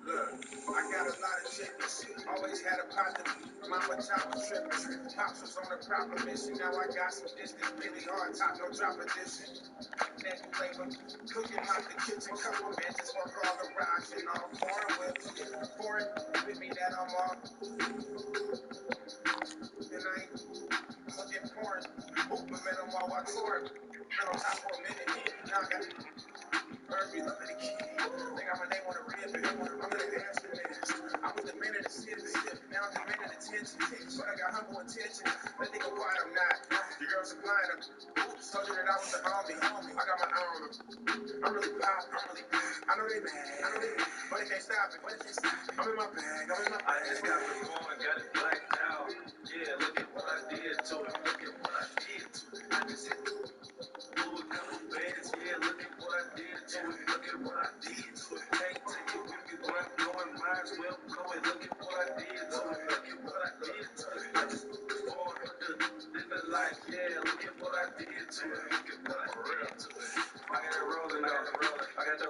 Look, I got a lot of chickens. Always had a positive. Mama top was tripping. Pops was on a proper mission. Now I got some distance. Really hard top, no drop edition. Next flavor. Cooking out the kitchen. Couple benches for all the rocks and all foreign whips. Foreign with me that I'm on. And I ain't looking foreign. Boop, momentum while I tour. Been on top for a minute. Now I got Murphy, love the key. They got my name on the rib, and I'm in the ass for this. I was demanding a sip, now I'm demanding attention. But I got humble intention. That nigga quiet, I'm not. Your girl's a client. Told you that I was a homie. I got my eye on them. I'm really pop. I know they mad, but they can't stop it. I'm in my bag, I just got the going, got it blacked out. Yeah, look at what I did to it. Look at what I did to it. I just hit blew a couple bands. Yeah, look at what I did to it. Look at what I did to it. Can't take it with me where I'm going. Might as well go and look at what I did to it. Look at what I did to it. I just born to live a life. Yeah, look at what I did to it. Look at what I did to it. I got it rolling off. I got the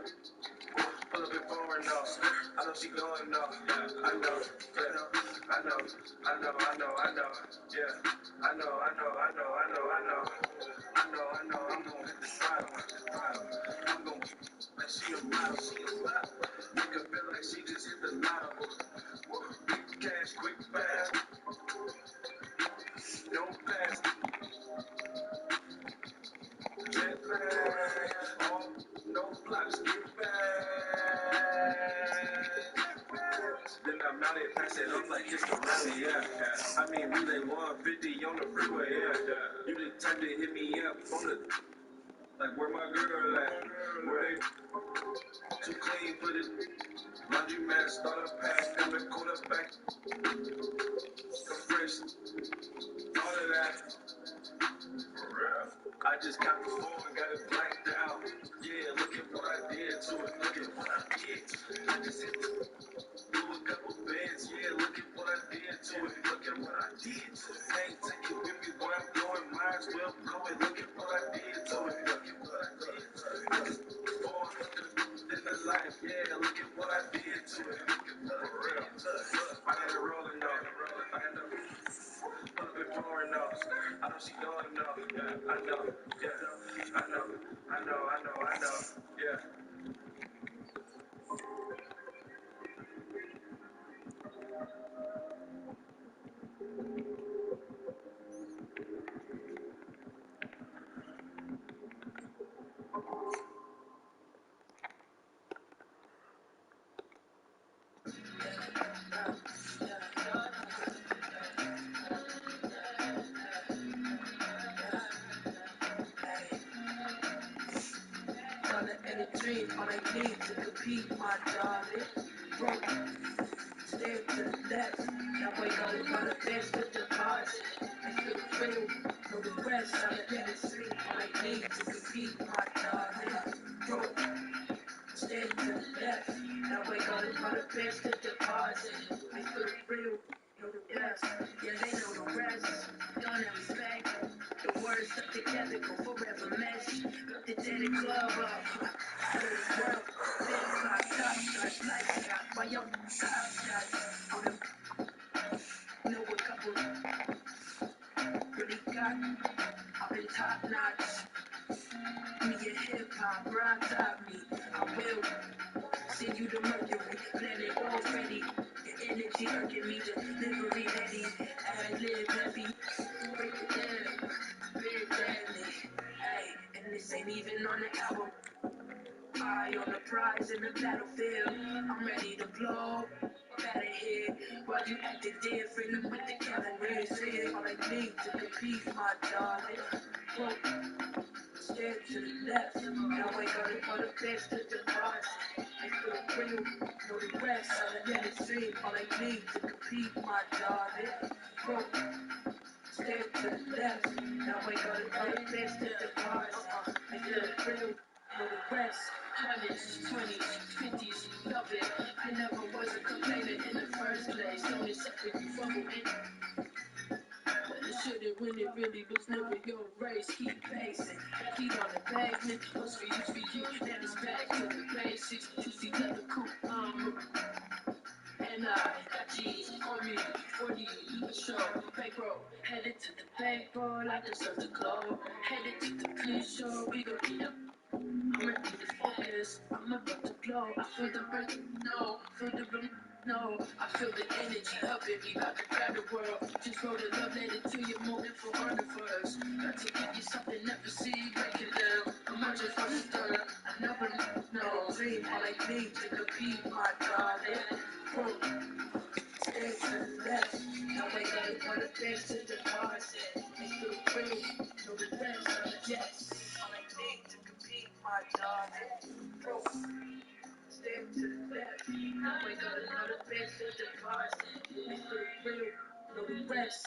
pull up and foreign off. I know she going off. Yeah, I know. Yeah, I know. I know. I know. I know. Yeah, I know. I know. I know. I know. I know. I know, I'm gonna hit the throttle. I'm gonna keep like she a model. Make her feel like she just hit the lotto. Quick cash, quick fast. Don't pass. Jet lag. All no blocks, get back. Then I'm out here passing up like it's the rally, yeah. I mean, relay 150 on the freeway, yeah. You the type to hit me up on the like where my girl at? Where they too clean for this laundry mat, starter pack, and the quarterback, the fresh, all of that. For real. I just got the phone and got it blacked out. Yeah, look at what I did to it. Look at what I did to it. I just hit the blew a couple bands. Yeah, look at what I did to it. Look at what I did to it. Can't take it with me where I'm going. Might as well go and look at what I did to it. Look at what I did to it. I just born in the life. Yeah, look at what I did to it. Look at what I did to it. I got it rolling off. I got the pull up and pouring off. I know she going off. Yeah, I know. Yeah, I know. I know. I know. I know. Yeah. color and a dream. All I need to compete, my darling. Broke, stare to the left. That way, got it by the best with the bars. I feel real, no regrets. I'm let it sleep. All I need to compete, my darling. Broke, stare to the left. That way, got it by the best with the bars. I feel real, no regrets. Yeah, they know the rest. Done and respect. The words stuck together go forever mesh. Got the dead club up. Dirty world. Big clock, top shots, light shot. Why yo, top shots? On them. Know a couple really got. I've been top notch. Me and hip hop, rhyme top me. I will send you the mercury. Planet already. Your energy urging me. Delivery ready. Ad lib heavy. Break it down. Big deadly. Hey, and this ain't even on the album. Eye on the prize in the battlefield. I'm ready to blow. Better hit. While you acting different, I'm with the cavalry. Say it all I need to compete, my darling. Whoa. Stare to the left. Now I got it for the best of the bars. I feel real, no regrets. I let it sleep. All I need to compete, my darling. Whoa. Stare to the left. Now I got it for the best of the bars. I feel real, no regrets. 100s, 20s, 50s, love it. I never was a complainer in the first place. Only something you fumble in. But it shouldn't when it really was never your race. Keep pacing, keep on the pavement. What's for you, then it's back to the basics. You see leather coupe, and I got G's on me, 40, a show, bankroll. Headed to the bankroll, I deserve the glow. Headed to the police show, we gon' eat up. I'm ready to focus, I'm about to glow. I feel the breath, no, feel the room, no. I feel the energy helping me about to grab the world. Just wrote a love letter to you, moving for honor first. Got to give you something never see, break it down. I'm not just from the third, I never know. Dream, all I need to compete, my darling. Broke, stay to the left. Now I got it for the best of the bars. I feel real, no regrets, yes. All I need to compete, my darling. Broke, stay to the left. Now I got it for the best of the bars. I feel real, no regrets.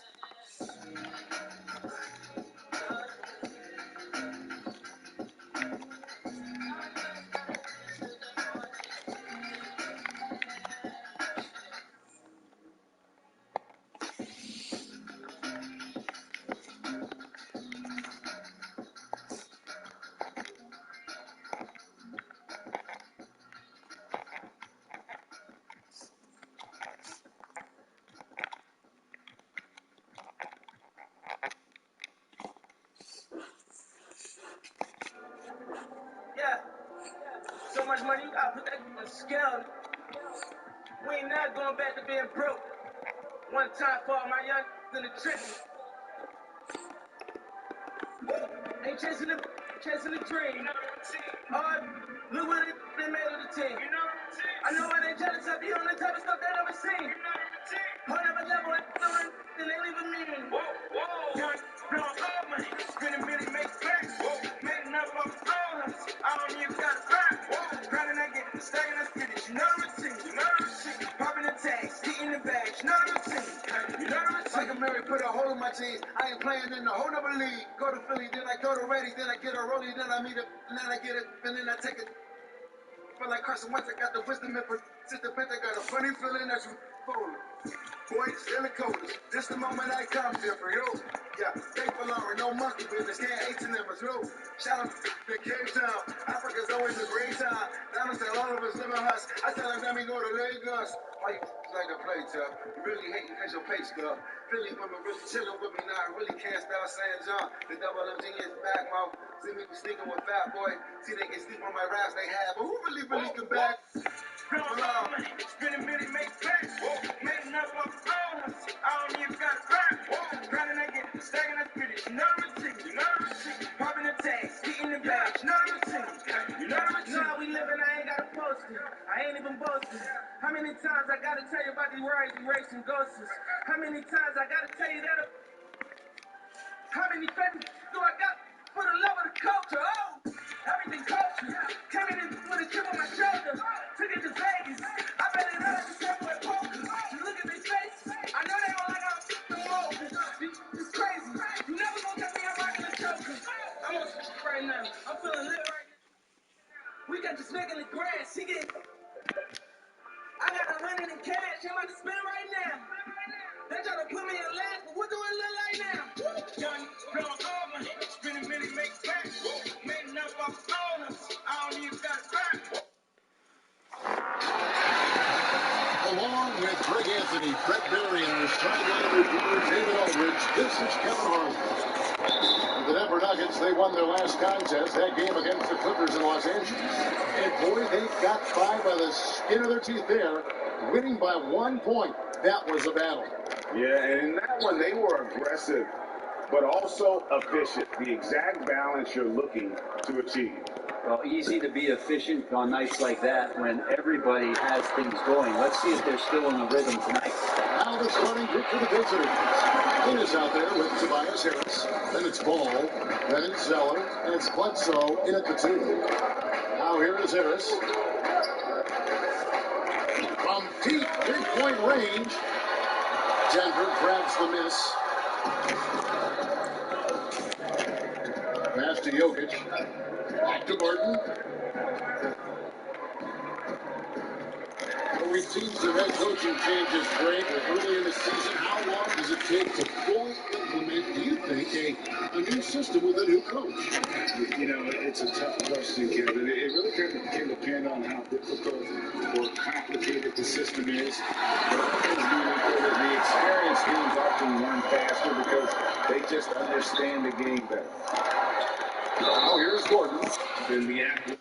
Yeah, so much money you gotta put that on the scale. We ain't not going back to being broke. One time for all my young in the trenches. Ain't chasing the dream. Hard, look what they made of the team. I know why they jealous of you on the type of stuff they never seen. Hold up a level and they leave a mean. Young, blowing all money, spending million, make bank. Made enough of my own hustle. I don't even gotta grind. Grinding, I get it, stacking, I spit it. You know the routine. Popping the tags, hitting the bags. You know the routine. You know the routine. Like a Mary put a hole in my jeans. I ain't playing in the whole nother league. Go to Philly, then I go to Reddy, then I get a rollie, then I meet it, and then I get it, and then I take it. Feel like Carson Wentz, I got the wisdom and persistence. I got a funny feeling that's full. Boy, still the coldest. This the moment I come different, yo. Yeah, thankful Lauren, no monkey business. Can't hate to them as yo. Shout out to Cape Town. Africa's always a great time. Now tell all of us live in hush. I tell them, let me go to Lagos. Why you like to play tough? You really hating cause your pay stuff. Philly women really chilling with me now. I really can't stop saying John. The double MG is back, mouth. See me sneaking with Fat Boy. See they can sleep on my raps they have. But who really come back? Blowing all money, spending million, make bank. Made enough of my own hustle. I don't even gotta grind. Grinding, I get it, stacking, I spit it. You know the routine. Popping the tags, hitting the bags. You know the routine. You know how we living, I ain't gotta post it. I ain't even boasting. How many times I gotta tell you about these rides, these racing ghosts? How many times I gotta tell you that? How many favorites do I got for the love of the culture? Oh, everything culture. just making the grass. I got 100 in cash. I'm about to spend it right now. They try to put me in last, but what do it look like now? Young, blow all money. Spend a minute, make back. Made enough off owners. I don't even got a crack. Along with Greg Anthony, Fred Berry, and our sideline reporter David Aldridge, this is Kevin Harlan. The Denver Nuggets, they won their last contest, that game against the Clippers in Los Angeles. And boy, they got by the skin of their teeth there, winning by 1 point. That was a battle. Yeah, and in that one, they were aggressive, but also efficient. The exact balance you're looking to achieve. Well, easy to be efficient on nights like that when everybody has things going. Let's see if they're still in the rhythm tonight. Now the starting group for the visitors. Is out there with Tobias Harris. Then it's Ball. Then it's Zeller. And it's Bledsoe in at the 2. Now here is Harris. From deep three-point range, Denver grabs the miss. Pass to Jokic. Back to Barton. Well, we've seen some head coaching changes, Greg, early in the season. How long does it take to fully implement, do you think, a new system with a new coach? You know, it's a tough question, Kevin. It really kind of can depend on how difficult or complicated the system is. But the experienced teams often learn faster because they just understand the game better. Now here's Gordon. Then the athlete.